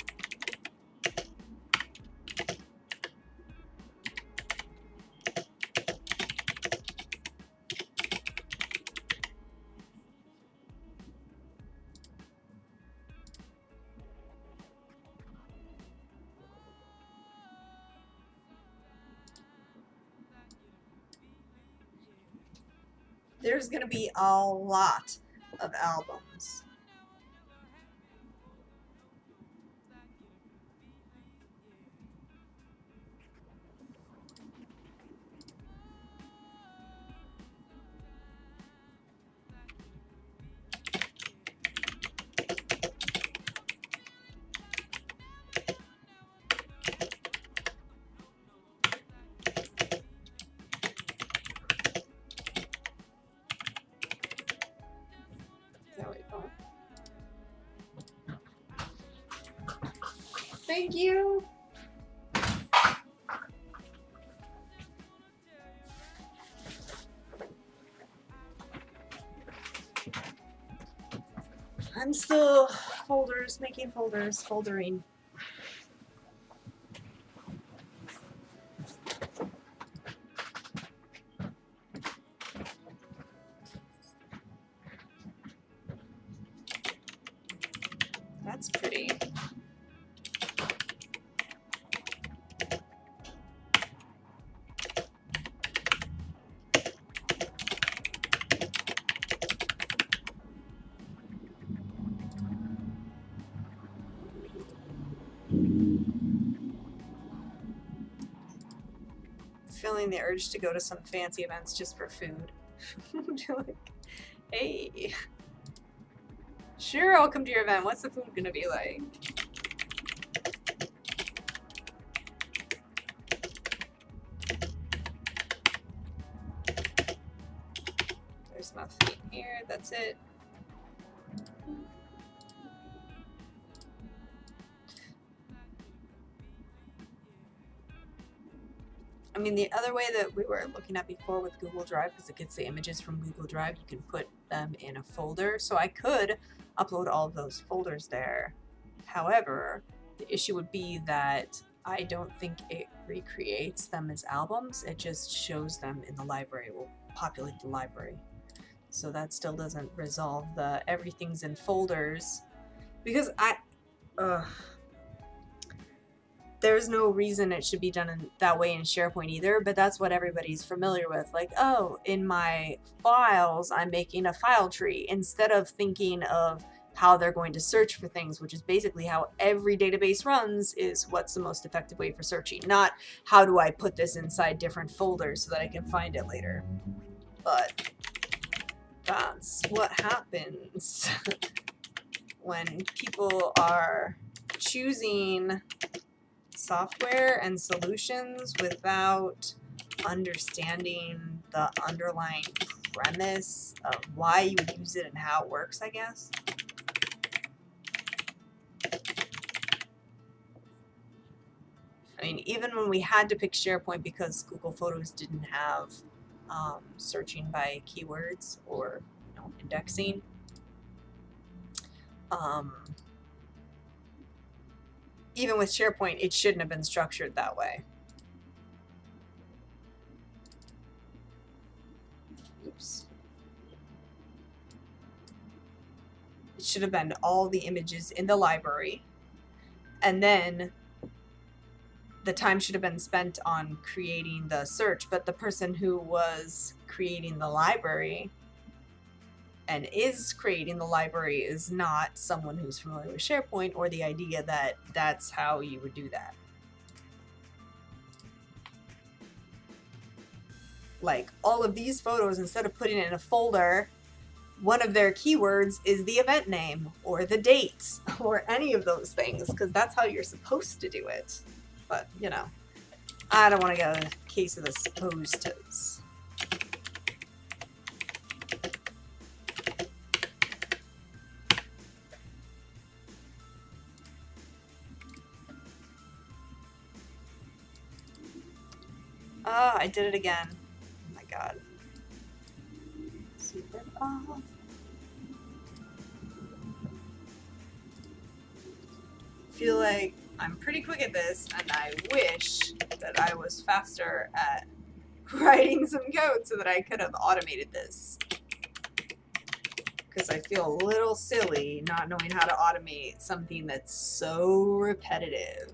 There's gonna be a lot of albums. Thank you. I'm still making foldering. That's pretty. Feeling the urge to go to some fancy events just for food. Like, hey, sure, I'll come to your event. What's the food gonna be like? There's nothing here. That's it. I mean, the other way that we were looking at before with Google Drive, because it gets the images from Google Drive, you can put them in a folder. So I could upload all of those folders there. However, the issue would be that I don't think it recreates them as albums. It just shows them in the library. It will populate the library. So that still doesn't resolve the everything's in folders. Because there's no reason it should be done that way in SharePoint either, but that's what everybody's familiar with. Like, oh, in my files, I'm making a file tree instead of thinking of how they're going to search for things, which is basically how every database runs, is what's the most effective way for searching, not how do I put this inside different folders so that I can find it later. But that's what happens when people are choosing software and solutions without understanding the underlying premise of why you would use it and how it works, I guess. I mean, even when we had to pick SharePoint because Google Photos didn't have searching by keywords or indexing, even with SharePoint, it shouldn't have been structured that way. Oops. It should have been all the images in the library, and then the time should have been spent on creating the search, but the person who was creating the library and is creating the library is not someone who's familiar with SharePoint or the idea that that's how you would do that. Like, all of these photos, instead of putting it in a folder, one of their keywords is the event name or the dates or any of those things, because that's how you're supposed to do it. But, I don't want to get a case of the supposed tos. Ah, I did it again. Oh my god. Super off. Feel like I'm pretty quick at this, and I wish that I was faster at writing some code so that I could have automated this. Because I feel a little silly not knowing how to automate something that's so repetitive.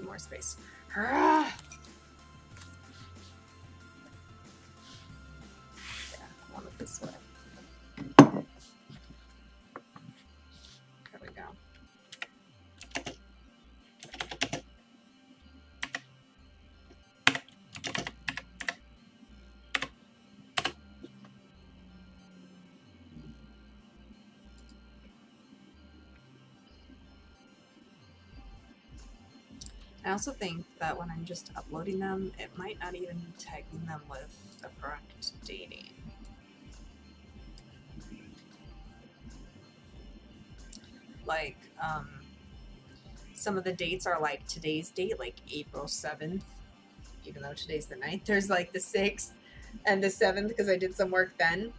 More space. Yeah, I want it this way. There we go. I also think that when I'm just uploading them, it might not even be tagging them with the correct dating. Like, some of the dates are like today's date, like April 7th, even though today's the 9th. There's like the 6th and the 7th because I did some work then.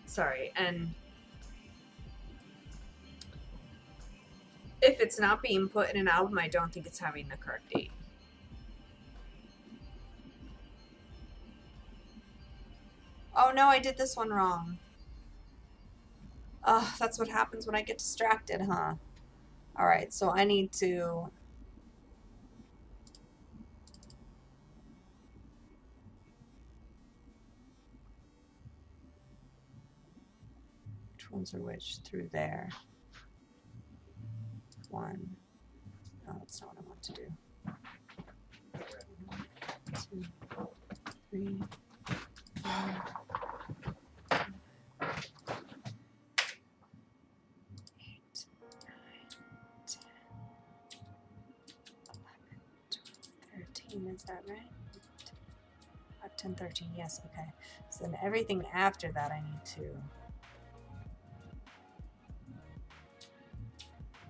Sorry, and if it's not being put in an album, I don't think it's having the correct date. Oh no, I did this one wrong. That's what happens when I get distracted, huh? Alright, so I need to... Which ones are which? Through there. 1. No, that's not what I want to do. 2, 3, 4, 8, 9, 10, 11, 12, 13. Is that right? 10, 13. Yes, okay. So then everything after that I need to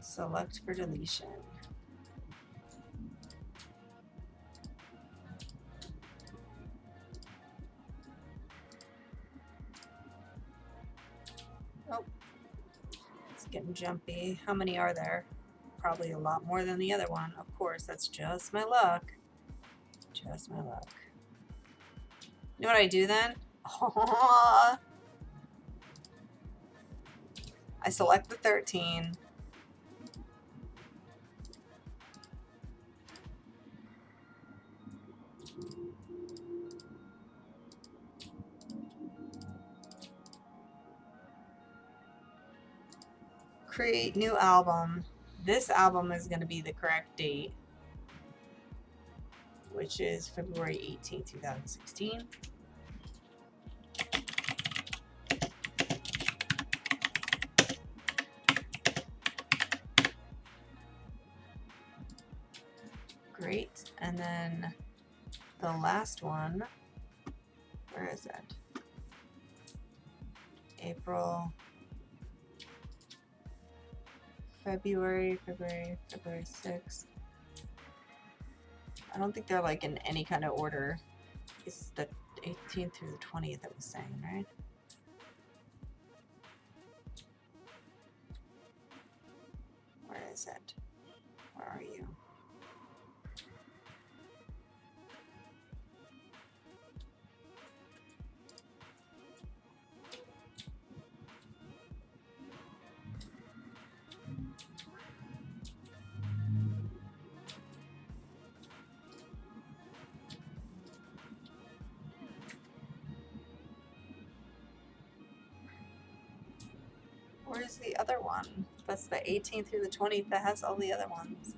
select for deletion. Oh, it's getting jumpy. How many are there? Probably a lot more than the other one. Of course, that's just my luck. Just my luck. You know what I do then? I select the 13. Create new album. This album is going to be the correct date, which is February 18th, 2016. Great. And then the last one, where is it? April, February 6th. I don't think they're like in any kind of order. It's the 18th through the 20th, it was saying, right? Where is it? Where are you? Where's the other one? That's the 18th through the 20th that has all the other ones.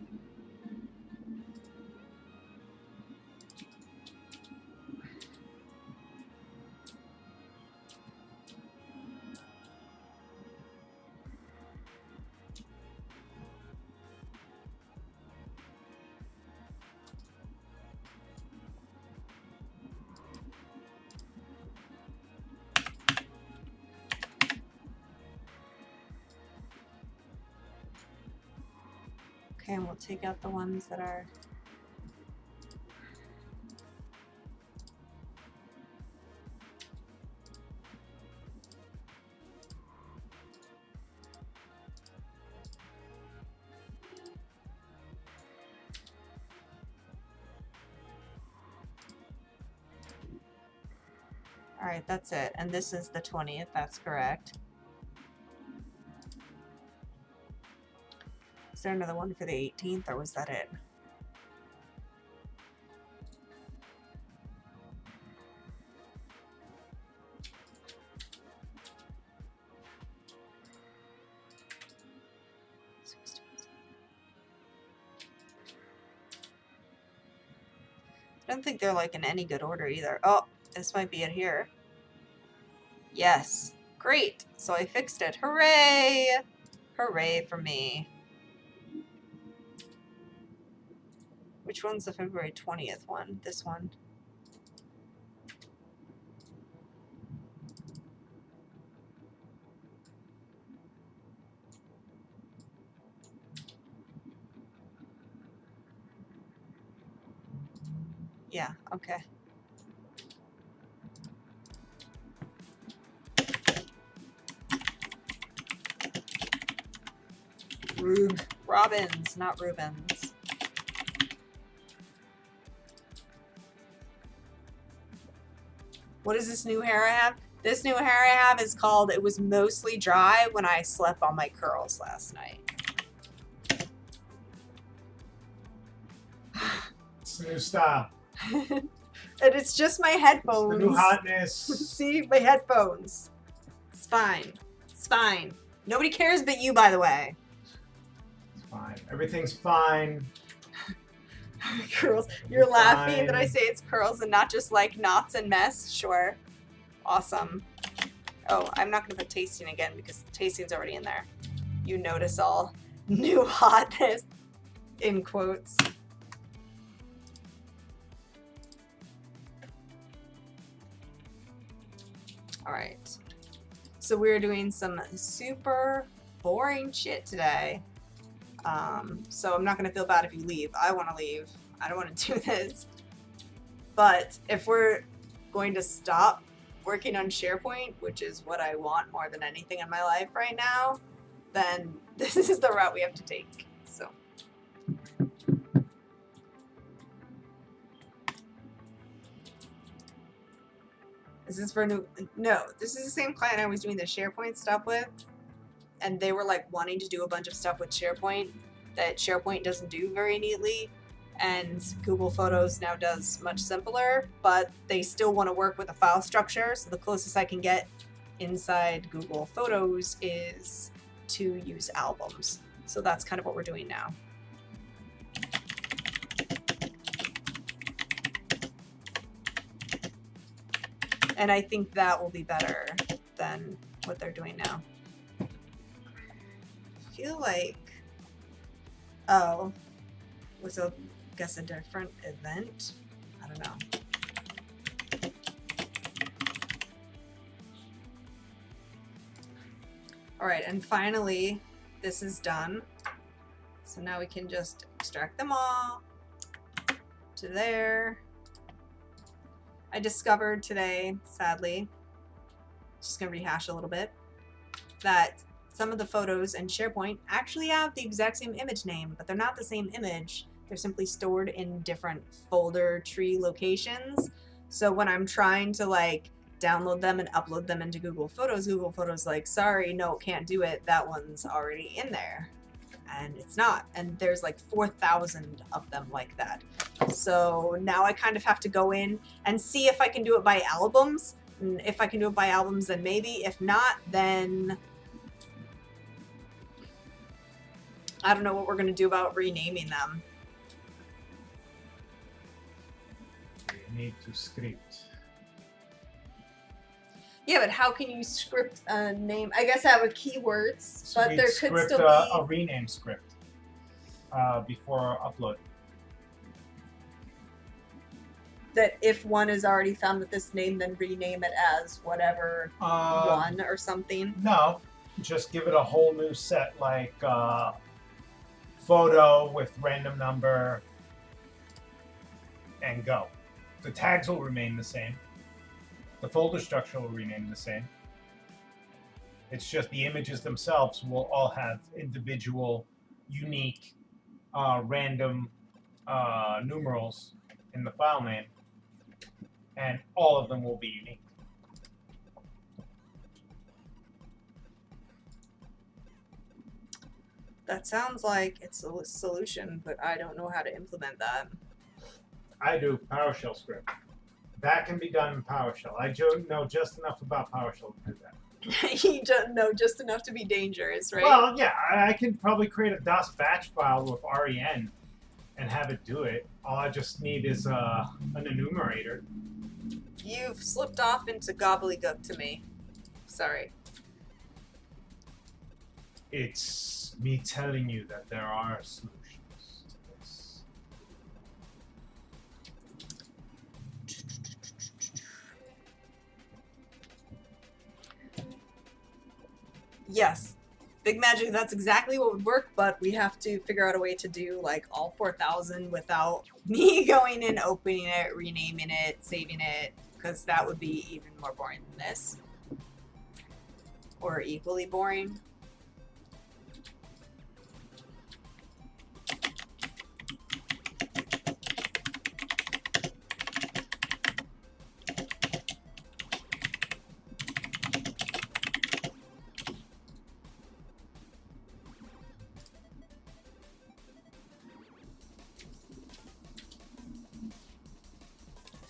Okay, and we'll take out the ones that are... Alright, that's it. And this is the 20th, that's correct. Is there another one for the 18th, or was that it? I don't think they're like in any good order either. Oh, this might be it here. Yes. Great. So I fixed it. Hooray! Hooray for me. Which one's the February 20th one? This one. Yeah, okay. Robins, not Rubens. What is this new hair I have? This new hair I have is called It Was Mostly Dry When I Slept on My Curls Last Night. It's the new style. And it's just my It's headphones. the new hotness. See, my headphones. It's fine. It's fine. Nobody cares but you, by the way. It's fine. Everything's fine. Curls. You're laughing Fine. that I say it's curls and not just like knots and mess. Sure. Awesome. Oh, I'm not going to put tasting again because tasting's already in there. You notice all new hotness in quotes. All right. So we're doing some super boring shit today. So I'm not going to feel bad if you leave. I want to leave. I don't want to do this. But if we're going to stop working on SharePoint, which is what I want more than anything in my life right now, then this is the route we have to take. So. Is this for new? No, this is the same client I was doing the SharePoint stuff with. And they were like wanting to do a bunch of stuff with SharePoint that SharePoint doesn't do very neatly. And Google Photos now does much simpler, but they still want to work with a file structure. So the closest I can get inside Google Photos is to use albums. So that's kind of what we're doing now. And I think that will be better than what they're doing now. I feel like, oh, was I guess a different event? I don't know. All right, and finally, this is done. So now we can just extract them all to there. I discovered today, sadly, just gonna rehash a little bit, that some of the photos in SharePoint actually have the exact same image name, but they're not the same image. They're simply stored in different folder tree locations. So when I'm trying to like download them and upload them into Google Photos like, sorry, no, can't do it. That one's already in there. And it's not. And there's like 4,000 of them like that. So now I kind of have to go in and see if I can do it by albums. And if I can do it by albums, then maybe. If not, then I don't know what we're going to do about renaming them. We need to script. Yeah, but how can you script a name? I guess I have keywords, So but we'd there could script still be a rename script before upload. that if one is already found with this name, then rename it as whatever one or something. No, just give it a whole new set, like photo with random number, and go. The tags will remain the same. The folder structure will remain the same. It's just the images themselves will all have individual, unique, random numerals in the file name, and all of them will be unique. That sounds like it's a solution, but I don't know how to implement that. I do PowerShell script. That can be done in PowerShell. I don't know just enough about PowerShell to do that. You don't know just enough to be dangerous, right? Well, yeah, I can probably create a DOS batch file with REN and have it do it. All I just need is an enumerator. You've slipped off into gobbledygook to me. Sorry. It's me telling you that there are solutions to this. Yes. Big Magic, that's exactly what would work, but we have to figure out a way to do like all 4,000 without me going in, opening it, renaming it, saving it, because that would be even more boring than this. Or equally boring.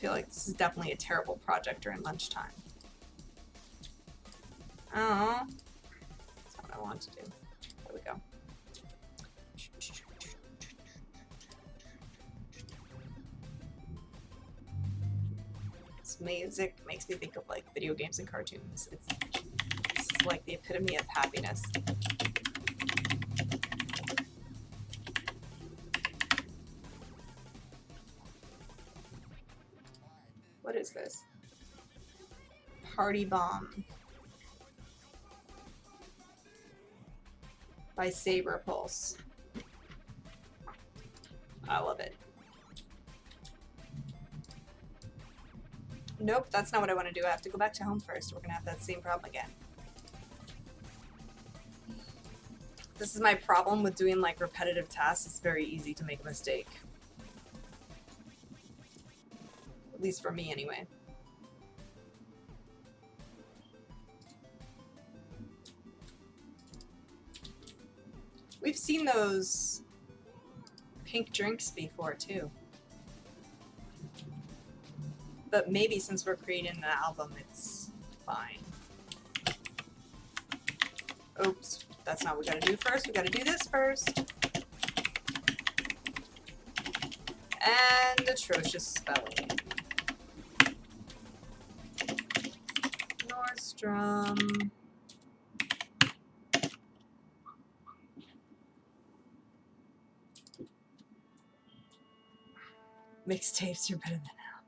feel like this is definitely a terrible project during lunchtime. Oh, that's not what I want to do. There we go. This music makes me think of like video games and cartoons. This is like the epitome of happiness. What is this? Party Bomb by Saber Pulse. I love it. Nope, that's not what I want to do. I have to go back to home first. We're gonna have that same problem again. This is my problem with doing like repetitive tasks. It's very easy to make a mistake. At least for me anyway. We've seen those pink drinks before too. But maybe since we're creating an album, it's fine. Oops, that's not what we gotta do first. We gotta do this first. And atrocious spelling. Nordstrom. Mixtapes, you're better than hell.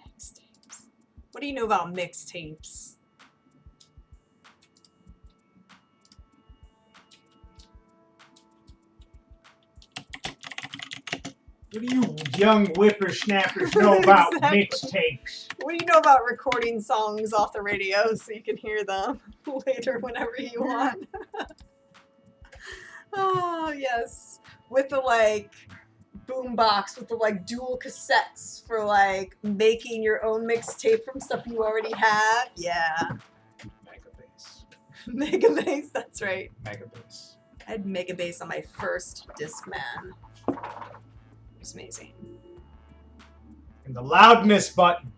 Mixtapes. What do you know about mixtapes? What do you young whippersnappers know about Exactly. mixtapes? What do you know about recording songs off the radio so you can hear them later whenever you want? Oh, yes. With the, like, boombox, with the, like, dual cassettes for, like, making your own mixtape from stuff you already have. Yeah. Megabass. Megabass, that's right. Megabass. I had Megabass on my first Discman. It was amazing. And the loudness button.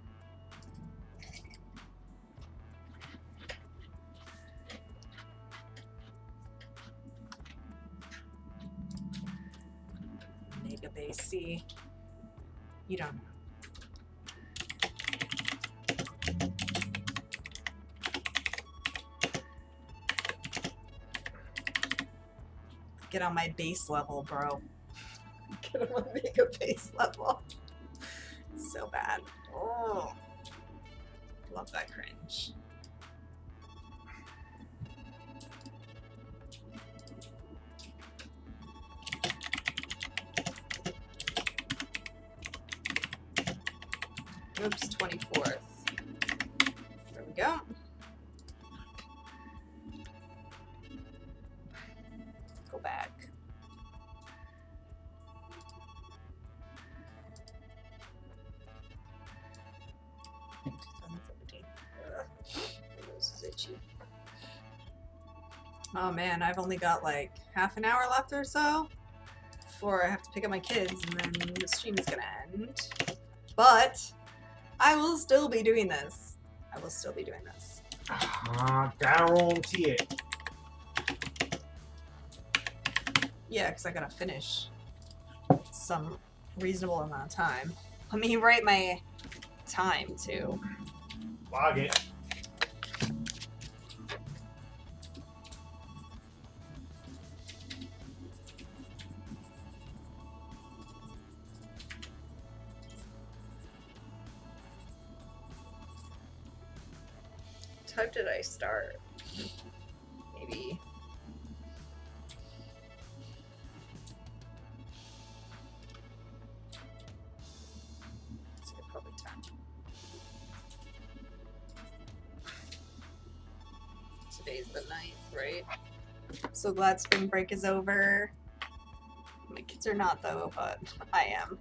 Megabass, see? You don't know. Get on my bass level, bro. Get on my Megabass level. So bad. Oh. Love that cringe. Oops, 24th. There we go. Go back. My nose is itchy. Oh man, I've only got like half an hour left or so before I have to pick up my kids and then the stream is gonna end. But I will still be doing this. I will still be doing this. Guarantee it. Yeah, because I gotta finish some reasonable amount of time. Let me write my time too. Log it. What time did I start? Maybe. Let's see, probably 10. Today's the 9th, right? So glad spring break is over. My kids are not though, but I am.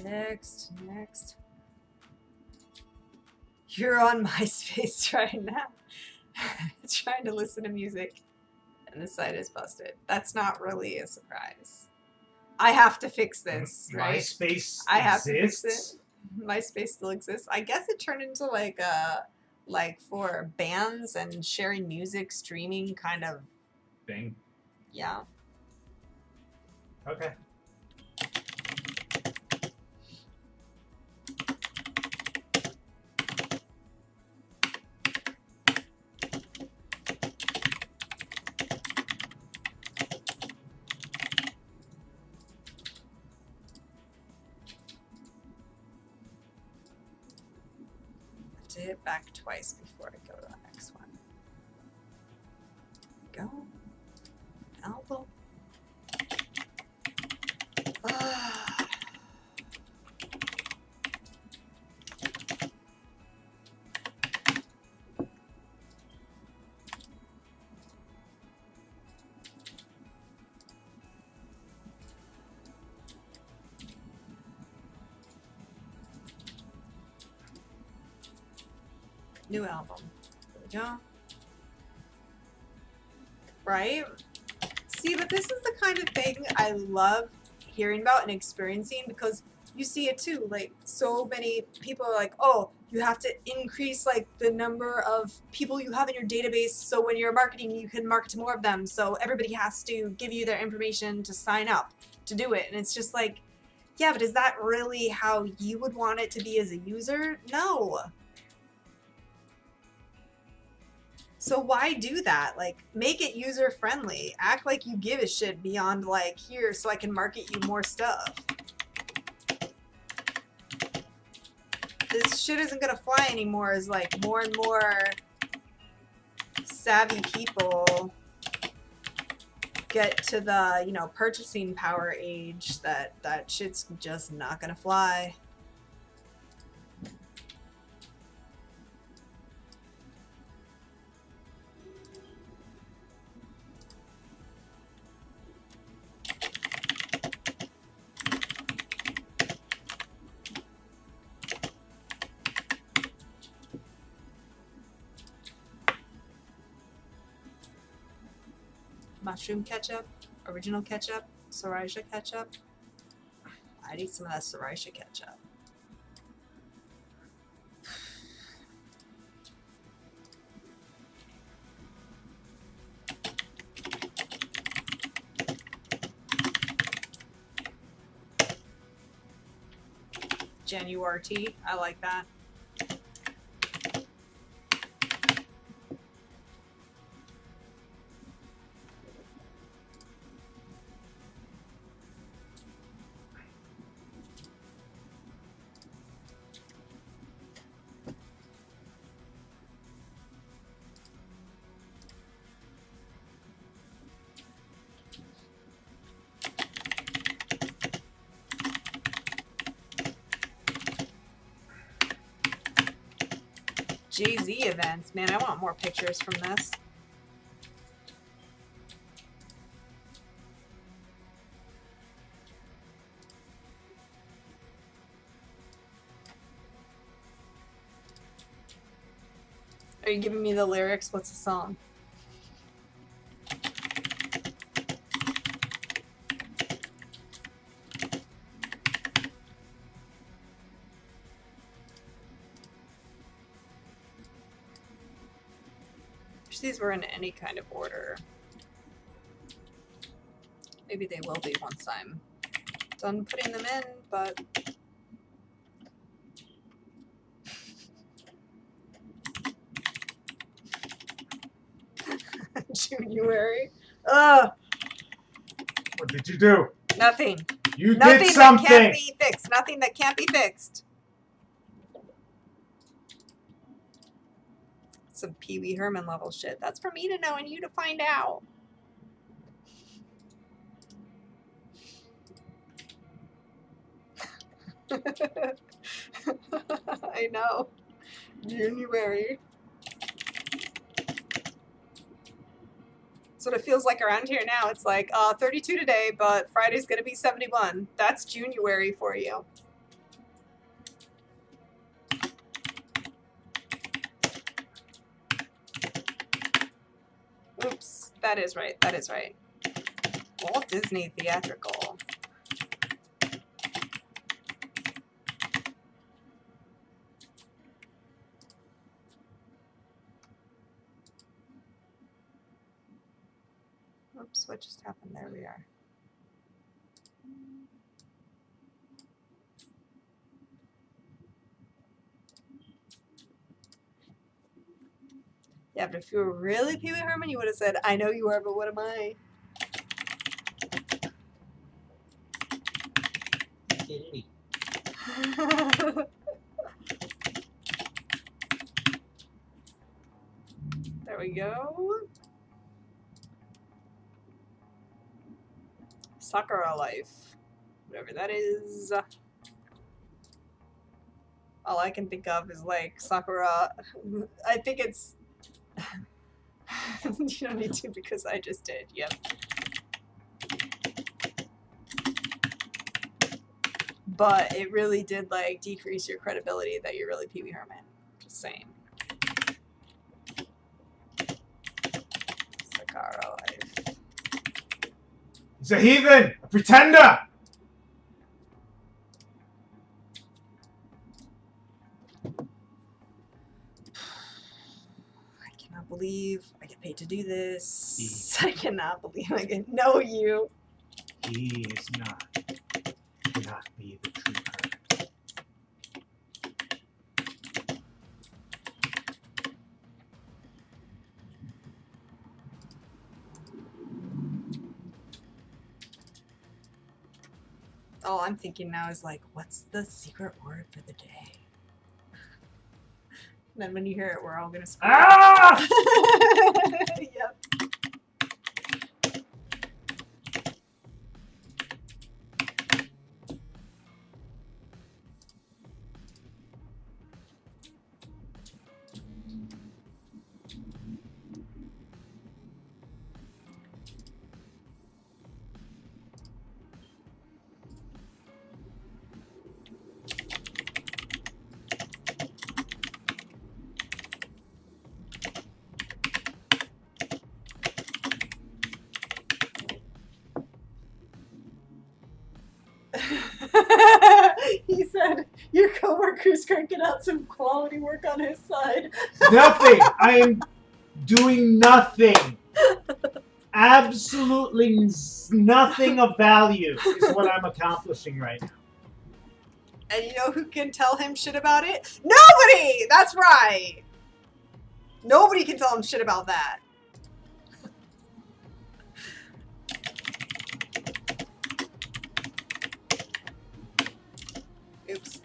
Next. You're on MySpace right now. Trying to listen to music and the site is busted. That's not really a surprise. I have to fix this, right? MySpace I have to fix exists? it. MySpace still exists. I guess it turned into like for bands and sharing music, streaming kind of. Thing. Yeah. Okay. To hit back twice before I go to the next one. Go. Album. New album. There we go. Right? See, but this is the kind of thing I love hearing about and experiencing because you see it too. Like, so many people are like, oh, you have to increase like the number of people you have in your database so when you're marketing, you can market to more of them. So everybody has to give you their information to sign up to do it. And it's just like, yeah, but is that really how you would want it to be as a user? No. So why do that? Like, make it user friendly. Act like you give a shit beyond like, here, so I can market you more stuff. This shit isn't gonna fly anymore as like more and more savvy people get to the, you know, purchasing power age that shit's just not gonna fly. Mushroom ketchup, original ketchup, sriracha ketchup. I'd eat some of that sriracha ketchup. January, I like that. Jay-Z events. Man, I want more pictures from this. Are you giving me the lyrics? What's the song? These were in any kind of order. Maybe they will be once I'm done putting them in, but January. Ugh. What did you do? Nothing. You Nothing did something. that can't be fixed. Nothing that can't be fixed. Some Pee Wee Herman level shit. That's for me to know and you to find out. I know. January. That's what it feels like around here now. It's like 32 today, but Friday's gonna be 71. That's January for you. That is right. That is right. Walt Disney Theatrical. Oops, what just happened? There we are. Yeah, but if you were really Pee Wee Herman, you would have said, I know you are, but what am I? Kitty. There we go. Sakura Life. Whatever that is. All I can think of is like Sakura. I think it's. You don't need to because I just did. Yep. But it really did like decrease your credibility that you're really Pee Wee Herman. Just saying. Sakura Life. He's a heathen, a pretender. I cannot believe I get paid to do this. I cannot believe I get know you. He is not. Cannot be the true Herman. All I'm thinking now is like, what's the secret word for the day? And then when you hear it, we're all gonna scream. Ah! Yep. He said your coworker's cranking out some quality work on his side. Nothing. I am doing nothing. Absolutely nothing of value is what I'm accomplishing right now. And you know who can tell him shit about it? Nobody! That's right! Nobody can tell him shit about that. Oops.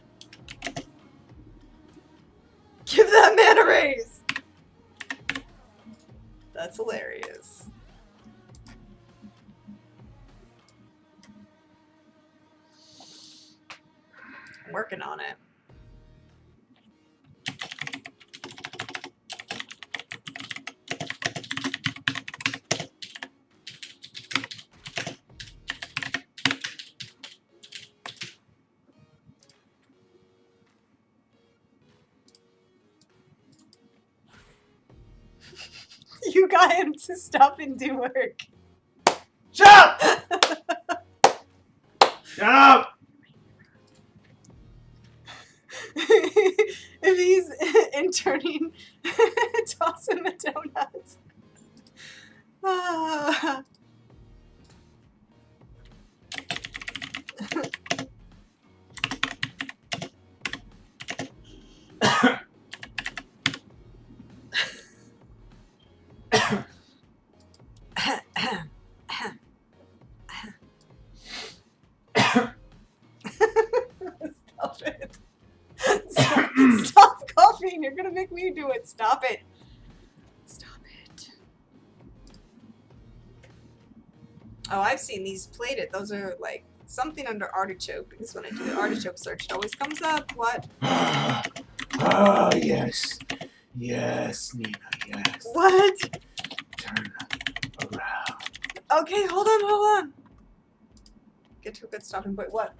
Give that man a raise! That's hilarious. I'm working on it. You got him to stop and do work. Shut up! Shut up! If he's interning, toss him a donut. Ah. Stop it. Stop coughing. You're gonna make me do it. Stop it. Stop it. Oh, I've seen these plated. Those are like something under artichoke because when I do the artichoke search, it always comes up. What? Ah, yes. Yes, Nina, yes. What? Turn around. Okay, hold on, hold on. Get to a good stopping point. What?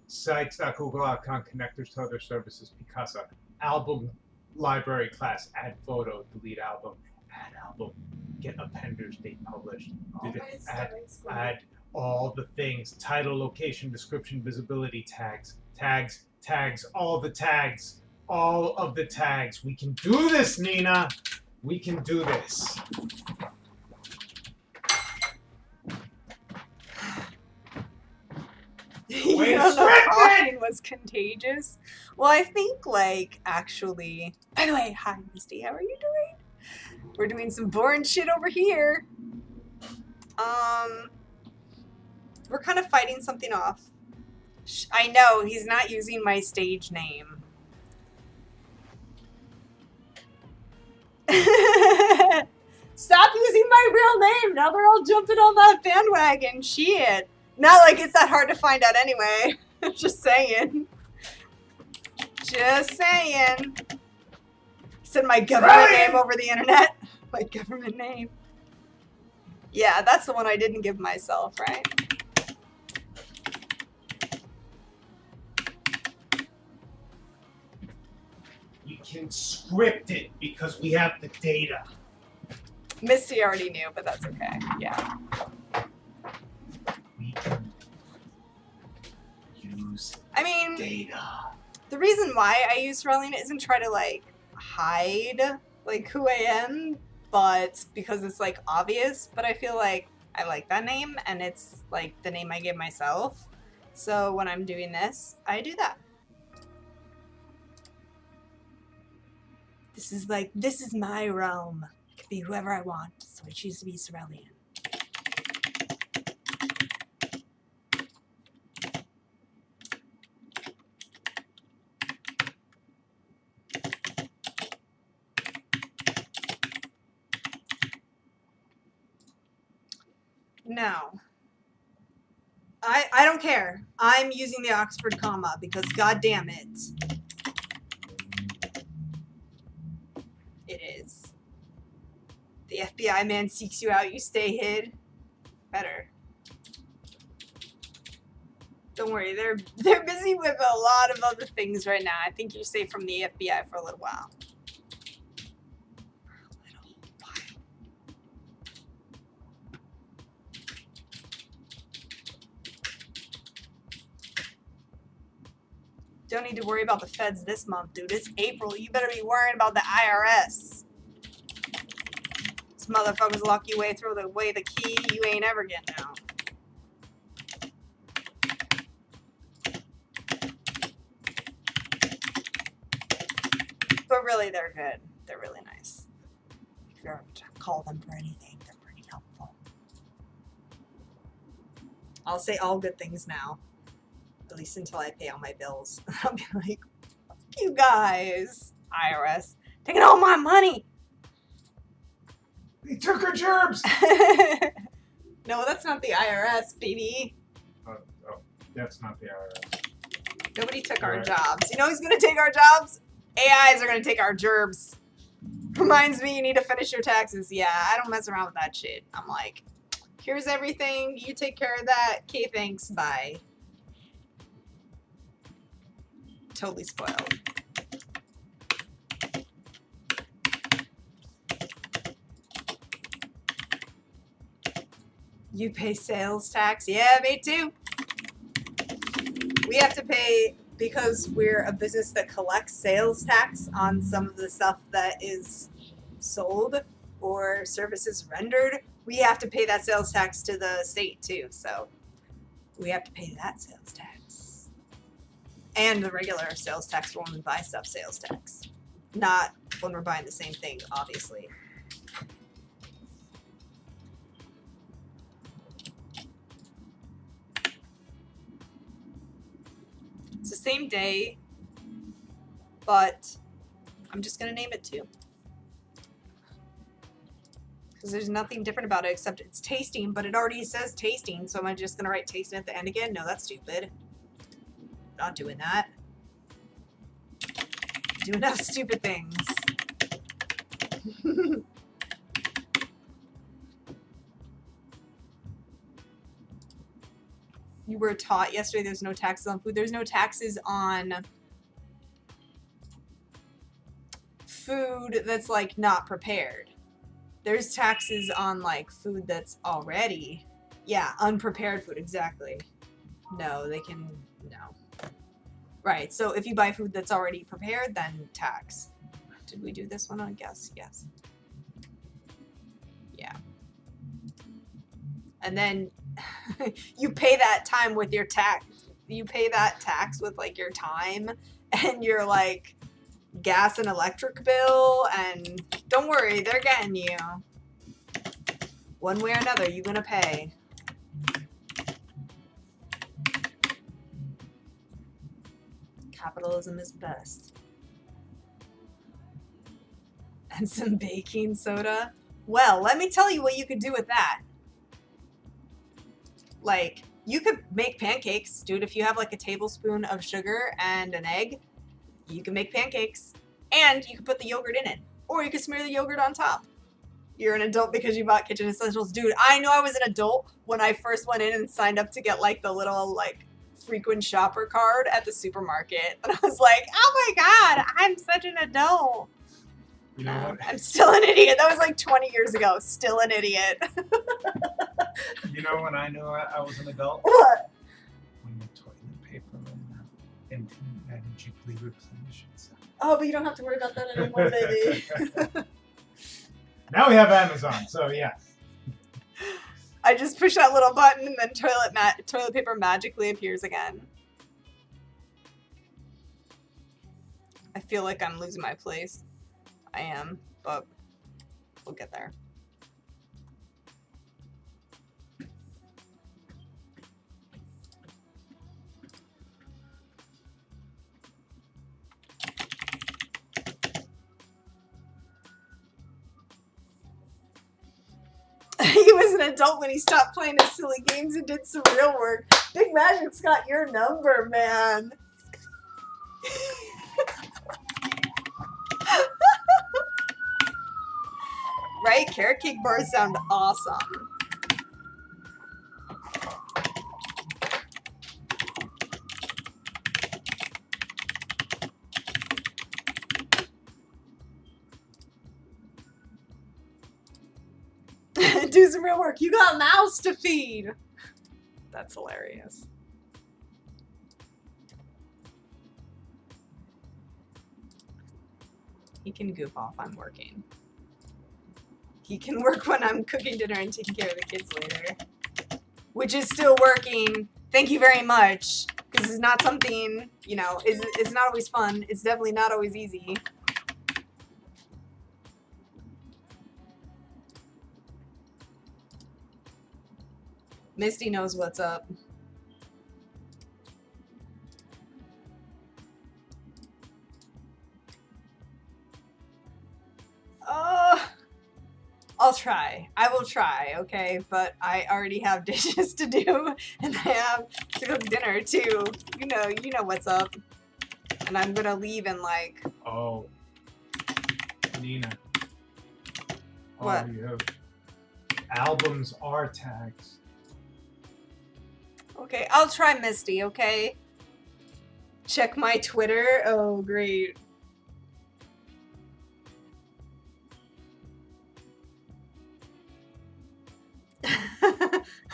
Sites.google.com connectors to other services. Picasa. Album library class, add photo, delete album, add album, get appenders date published, add all the things, title, location, description, visibility, tags, all the tags, all of the tags. We can do this, Nina. We can do this. You don't know coughing was contagious? Well, I think, like, actually... By the way, hi, Misty. How are you doing? We're doing some boring shit over here. We're kind of fighting something off. I know, he's not using my stage name. Stop using my real name! Now they're all jumping on that bandwagon. Shit. Not like it's that hard to find out anyway. Just saying. Just saying. Said my government name over the internet. My government name. Yeah, that's the one I didn't give myself, right? You can script it because we have the data. Misty already knew, but that's okay. Yeah. We can use data. The reason why I use Cerulean isn't try to, like, hide, like, who I am, but because it's, like, obvious. But I feel like I like that name, and it's, like, the name I give myself. So when I'm doing this, I do that. This is my realm. I can be whoever I want, so I choose to be Cerulean. Now, I don't care. I'm using the Oxford comma because god damn it. It is. The FBI man seeks you out, you stay hid. Better. Don't worry, they're busy with a lot of other things right now. I think you're safe from the FBI for a little while. Don't need to worry about the feds this month, dude. It's April. You better be worrying about the IRS. This motherfuckers lock you away, throw away the key. You ain't ever getting out. But really, they're good. They're really nice. If you ever call them for anything, they're pretty helpful. I'll say all good things now. At least until I pay all my bills. I'll be like, fuck you guys, IRS, taking all my money. They took our gerbs. No, that's not the IRS, baby. Oh, that's not the IRS. Nobody took our jobs. You know who's going to take our jobs? AIs are going to take our gerbs. Reminds me, you need to finish your taxes. Yeah, I don't mess around with that shit. I'm like, here's everything. You take care of that. Okay, thanks. Bye. Totally spoiled. You pay sales tax? Yeah, me too. We have to pay, because we're a business that collects sales tax on some of the stuff that is sold or services rendered. We have to pay that sales tax to the state too. So we have to pay that sales tax. And the regular sales tax when we buy stuff, sales tax. Not when we're buying the same thing, obviously. It's the same day, but I'm just going to name it too. Because there's nothing different about it except it's tasting, but it already says tasting, so am I just going to write tasting at the end again? No, that's stupid. Not doing that. Do enough stupid things. You were taught yesterday there's no taxes on food. There's no taxes on food that's like not prepared. There's taxes on like food that's already, yeah, unprepared food, exactly. No, they can, no. Right, so if you buy food that's already prepared, then tax. Did we do this one? I guess, yes. Yeah. And then you pay that time with your tax. You pay that tax with like your time and your like gas and electric bill, and don't worry, they're getting you. One way or another, you're gonna pay. Capitalism is best. And some baking soda. Well, let me tell you what you could do with that. Like, you could make pancakes. Dude, if you have like a tablespoon of sugar and an egg, you can make pancakes. And you can put the yogurt in it. Or you can smear the yogurt on top. You're an adult because you bought kitchen essentials. Dude, I know I was an adult when I first went in and signed up to get like the little like frequent shopper card at the supermarket. And I was like, oh my God, I'm such an adult. You know what? I'm still an idiot. That was like 20 years ago. Still an idiot. You know when I knew I was an adult? What? When the toilet paper ran out and you please replenish it. Oh, but you don't have to worry about that anymore, baby. Now we have Amazon, so yeah. I just push that little button and then toilet paper magically appears again. I feel like I'm losing my place. I am, but we'll get there. He was an adult when he stopped playing his silly games and did some real work. Big Magic's got your number, man. Right? Carrot cake bars sound awesome. Do some real work. You got a mouse to feed. That's hilarious. He can goof off. I'm working. He can work when I'm cooking dinner and taking care of the kids later. Which is still working. Thank you very much. Because it's not something, you know, it's not always fun. It's definitely not always easy. Misty knows what's up. I'll try. I will try, okay? But I already have dishes to do, and I have to cook dinner too. You know what's up. And I'm gonna leave in like... Oh. Nina. What? Oh, you have albums are tags. Okay, I'll try Misty, okay? Check my Twitter. Oh, great.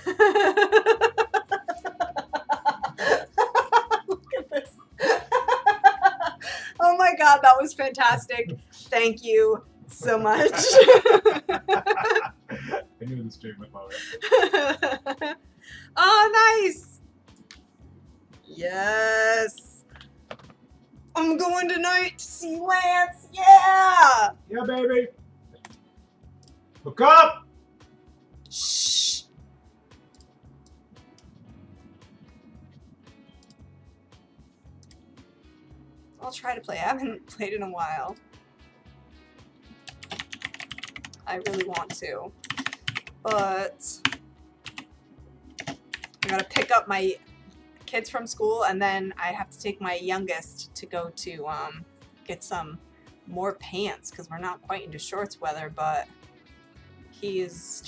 Look at this. Oh my God, that was fantastic. Thank you so much. I knew the stream would love it. Oh, nice. Yes. I'm going tonight to see Lance. Yeah. Yeah, baby. Look up. Shh. I'll try to play. I haven't played in a while. I really want to. But I gotta pick up my kids from school, and then I have to take my youngest to go to get some more pants, because we're not quite into shorts weather, but he's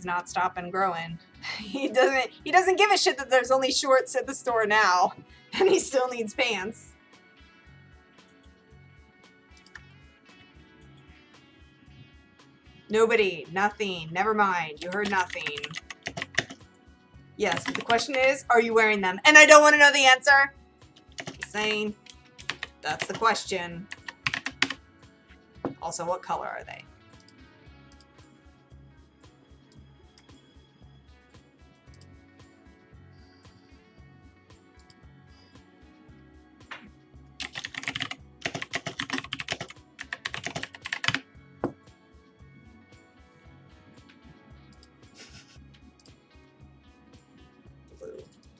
not stopping growing. He doesn't give a shit that there's only shorts at the store now, and he still needs pants. Nobody. Nothing. Never mind. You heard nothing. Yes, but the question is, are you wearing them? And I don't want to know the answer. Just saying. That's the question. Also, what color are they?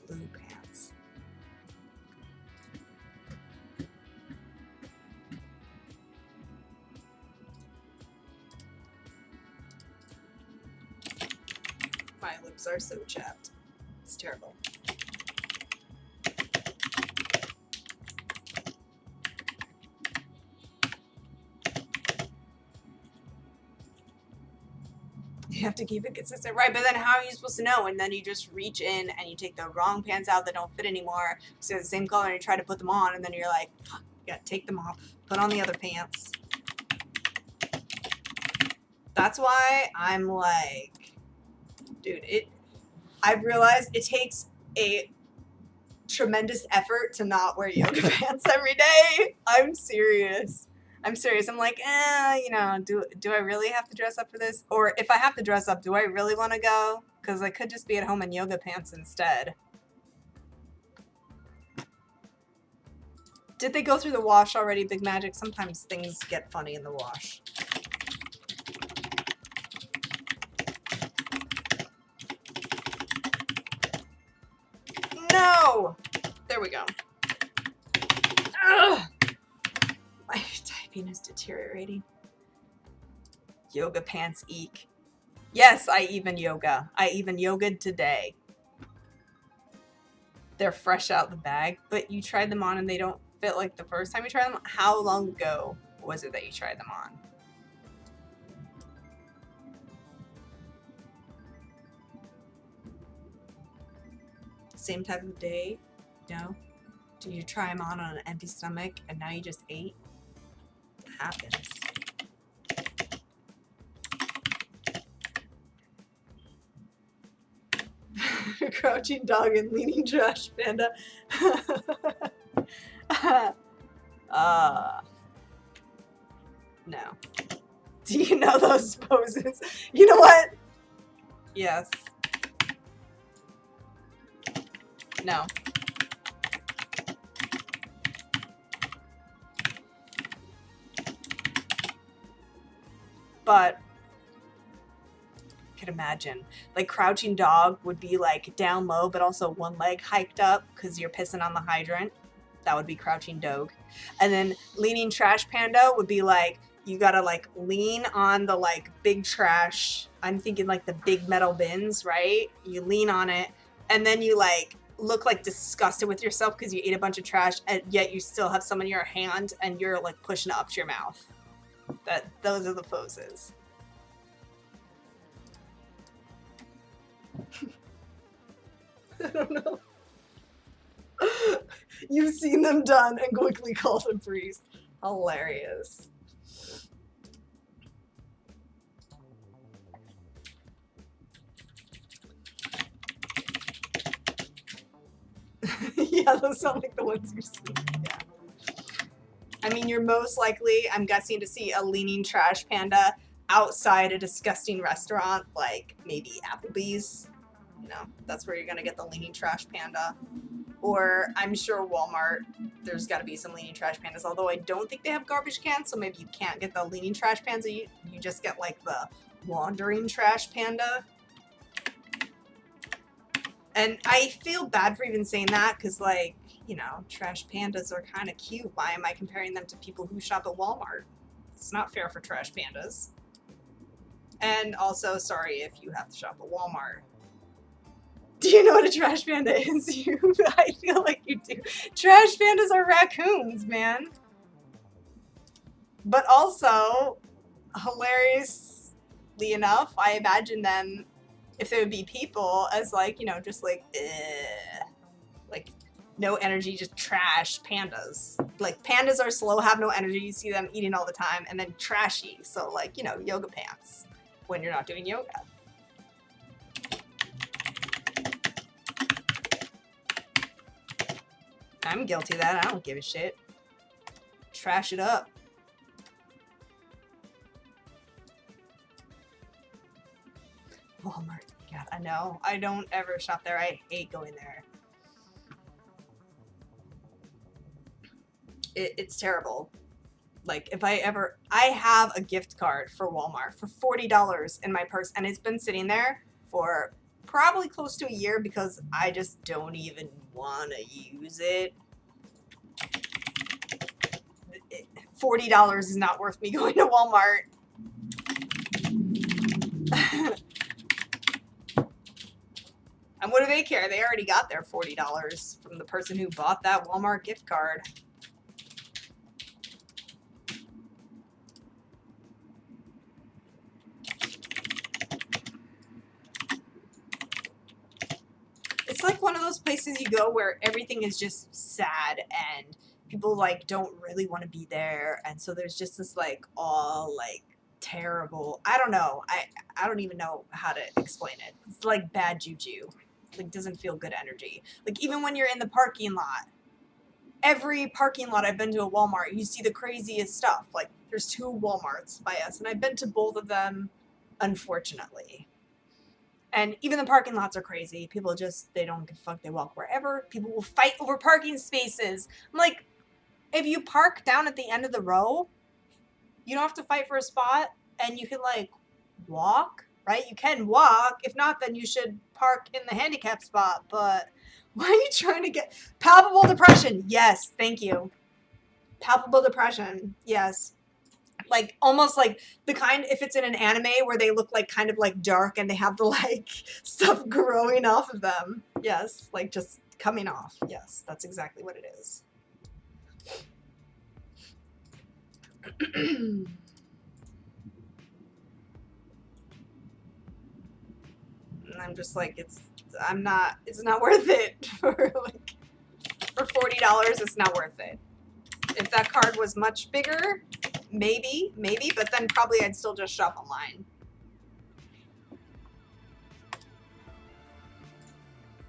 Blue pants. My lips are so chapped. It's terrible. You have to keep it consistent, right? But then how are you supposed to know? And then you just reach in and you take the wrong pants out that don't fit anymore. So the same color and you try to put them on and then you're like, you gotta take them off, put on the other pants. That's why I'm like, dude, I've realized it takes a tremendous effort to not wear yoga pants every day. I'm serious. I'm like, you know, do I really have to dress up for this? Or if I have to dress up, do I really want to go? Because I could just be at home in yoga pants instead. Did they go through the wash already, Big Magic? Sometimes things get funny in the wash. No! There we go. Ugh! My typing is deteriorating. Yoga pants eek. Yes, I even yoga. I even yogaed today. They're fresh out the bag, but you tried them on and they don't fit like the first time you tried them. How long ago was it that you tried them on? Same type of day? No? Did you try them on an empty stomach and now you just ate? It happens. Crouching dog and leaning trash panda. No. Do you know those poses? You know what? Yes. No. But I could imagine, like, crouching dog would be like down low, but also one leg hiked up because you're pissing on the hydrant. That would be crouching dog. And then leaning trash panda would be like, you gotta like lean on the like big trash. I'm thinking like the big metal bins, right? You lean on it and then you like look like disgusted with yourself because you ate a bunch of trash and yet you still have some in your hand and you're like pushing it up to your mouth. Those are the poses. I don't know. You've seen them done and quickly called them priest. Hilarious. Yeah, those sound like the ones you've seen. Yeah. I mean, you're most likely, I'm guessing, to see a leaning trash panda outside a disgusting restaurant, like maybe Applebee's. You know, that's where you're gonna get the leaning trash panda. Or I'm sure Walmart, there's gotta be some leaning trash pandas, although I don't think they have garbage cans, so maybe you can't get the leaning trash panda, you just get like the wandering trash panda. And I feel bad for even saying that, because like, you know, trash pandas are kind of cute. Why am I comparing them to people who shop at Walmart? It's not fair for trash pandas. And also, sorry if you have to shop at Walmart. Do you know what a trash panda is? I feel like you do. Trash pandas are raccoons, man. But also, hilariously enough, I imagine them, if they would be people, as like, you know, just like, like no energy, just trash pandas. Like pandas are slow, have no energy. You see them eating all the time, and then trashy. So like, you know, yoga pants. when you're not doing yoga. I'm guilty of that. I don't give a shit. Trash it up. Walmart. God, I know. I don't ever shop there. I hate going there. It's terrible. Like, if I have a gift card for Walmart for $40 in my purse, and it's been sitting there for probably close to a year because I just don't even want to use it. $40 is not worth me going to Walmart. And what do they care? They already got their $40 from the person who bought that Walmart gift card. It's like one of those places you go where everything is just sad and people like don't really want to be there, and so there's just this like all like terrible, I don't know, I don't even know how to explain it. It's like bad juju. Like doesn't feel good energy. Like even when you're in the parking lot, every parking lot I've been to a Walmart, you see the craziest stuff. Like there's 2 Walmarts by us, and I've been to both of them, unfortunately. And even the parking lots are crazy. People just, they don't give a fuck. They walk wherever. People will fight over parking spaces. I'm like, if you park down at the end of the row, you don't have to fight for a spot, and you can like walk, right? You can walk. If not, then you should park in the handicap spot. But why are you trying to get palpable depression? Yes, thank you. Palpable depression. Yes. Like almost like the kind, if it's in an anime where they look like kind of like dark and they have the like stuff growing off of them. Yes, like just coming off. Yes, that's exactly what it is. And I'm just like, it's not worth it for like, for $40, it's not worth it. If that card was much bigger, maybe, but then probably I'd still just shop online.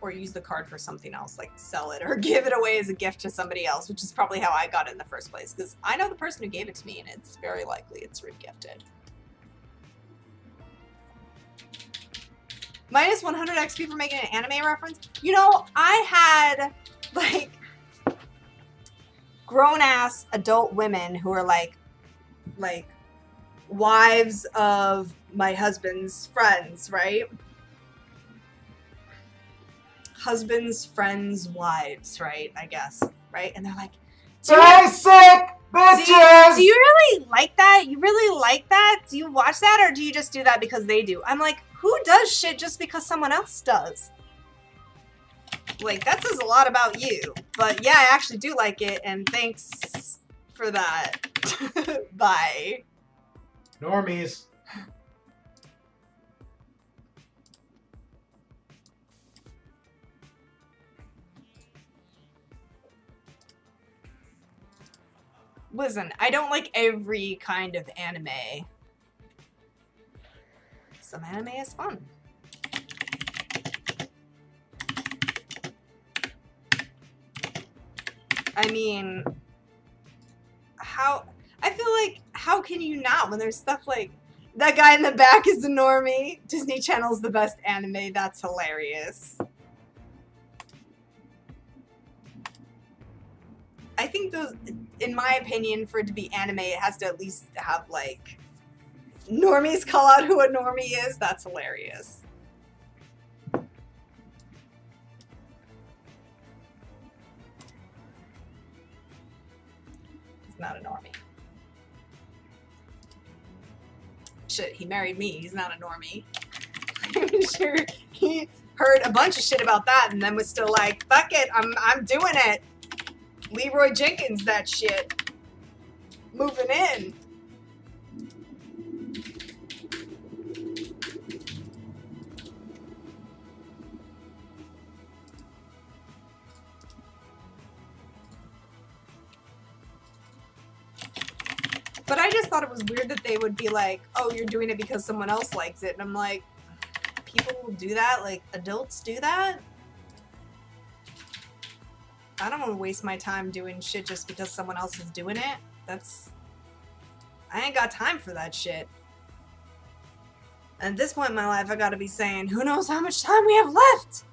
Or use the card for something else, like sell it or give it away as a gift to somebody else, which is probably how I got it in the first place, because I know the person who gave it to me, and it's very likely it's regifted. Minus 100 XP for making an anime reference. You know, I had, like, grown-ass adult women who are, like, wives of my husband's friends, right? Husbands, friends, wives, right? I guess, right? And they're like, basic bitches! Do you really like that? You really like that? Do you watch that, or do you just do that because they do? I'm like, who does shit just because someone else does? Like, that says a lot about you. But yeah, I actually do like it, and thanks for that. Bye. Normies. Listen, I don't like every kind of anime. Some anime is fun. I mean, I feel like, how can you not when there's stuff like, that guy in the back is a normie, Disney Channel's the best anime, that's hilarious. I think those, in my opinion, for it to be anime, it has to at least have, like, normies call out who a normie is. That's hilarious. He's not a normie. Shit, he married me. He's not a normie. I'm sure he heard a bunch of shit about that and then was still like, fuck it, I'm doing it. Leroy Jenkins, that shit. Moving in. But thought it was weird that they would be like, oh, you're doing it because someone else likes it. And I'm like, people will do that? Like, adults do that? I don't want to waste my time doing shit just because someone else is doing it. I ain't got time for that shit. And at this point in my life, I gotta be saying, who knows how much time we have left?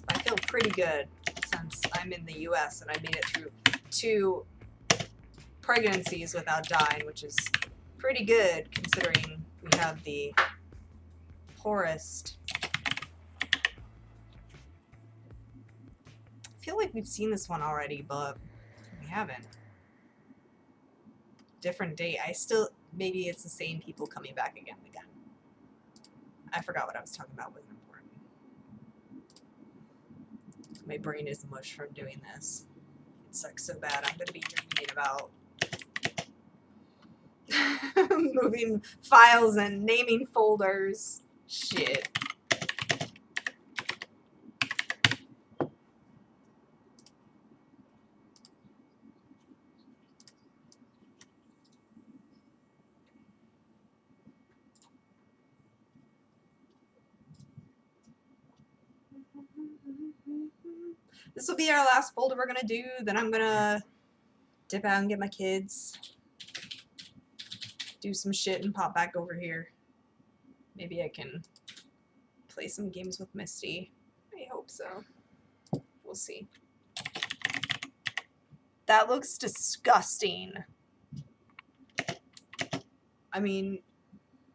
I feel pretty good since I'm in the US and I made it through 2 pregnancies without dying, which is pretty good considering we have the poorest. I feel like we've seen this one already, but we haven't. Different date. Maybe it's the same people coming back again and again. I forgot what I was talking about. Wasn't important. My brain is mush from doing this. It sucks so bad. I'm gonna be dreaming about moving files and naming folders. Shit. This will be our last folder we're gonna do. Then I'm gonna dip out and get my kids, do some shit, and pop back over here. Maybe I can play some games with Misty. I hope so. We'll see. That looks disgusting. I mean,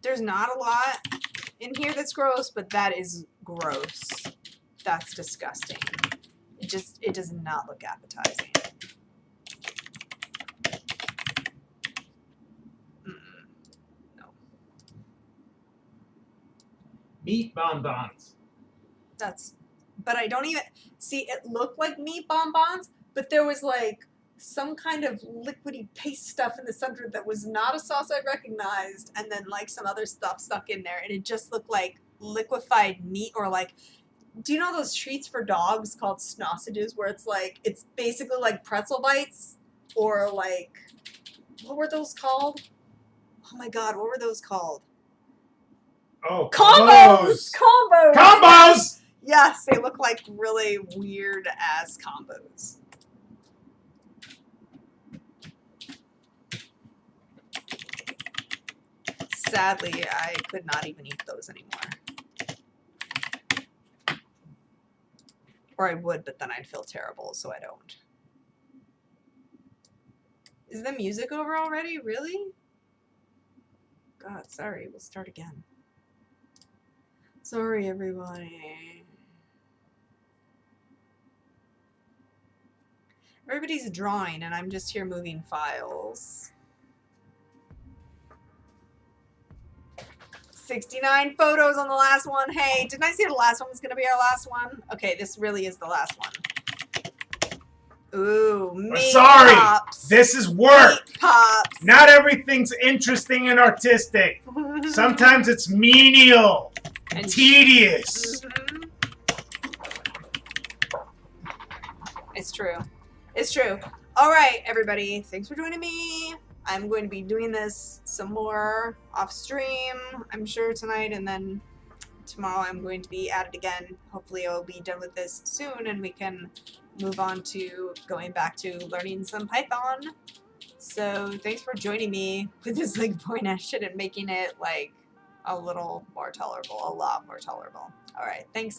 there's not a lot in here that's gross, but that is gross. That's disgusting. It does not look appetizing. No. Meat bonbons. But I don't even, see, it looked like meat bonbons, but there was like some kind of liquidy paste stuff in the center that was not a sauce I recognized, and then like some other stuff stuck in there, and it just looked like liquefied meat, or like, do you know those treats for dogs called Snossages, where it's like, it's basically like pretzel bites, or like, what were those called? Oh my god, what were those called? Oh, Combos! Combos! Combos! Yes, they look like really weird ass combos. Sadly, I could not even eat those anymore. Or I would, but then I'd feel terrible, so I don't. Is the music over already? Really? God, sorry. We'll start again. Sorry, everybody. Everybody's drawing, and I'm just here moving files. 69 photos on the last one. Hey, didn't I say the last one was going to be our last one? Okay, this really is the last one. Ooh, meat Sorry, pops. this is work. Meat pops. Not everything's interesting and artistic. Sometimes it's menial and tedious. Mm-hmm. It's true. It's true. All right, everybody. Thanks for joining me. I'm going to be doing this some more off stream, I'm sure, tonight, and then tomorrow I'm going to be at it again. Hopefully I'll be done with this soon and we can move on to going back to learning some Python. So thanks for joining me with this like boring ass shit and making it like a little more tolerable, a lot more tolerable. All right, thanks.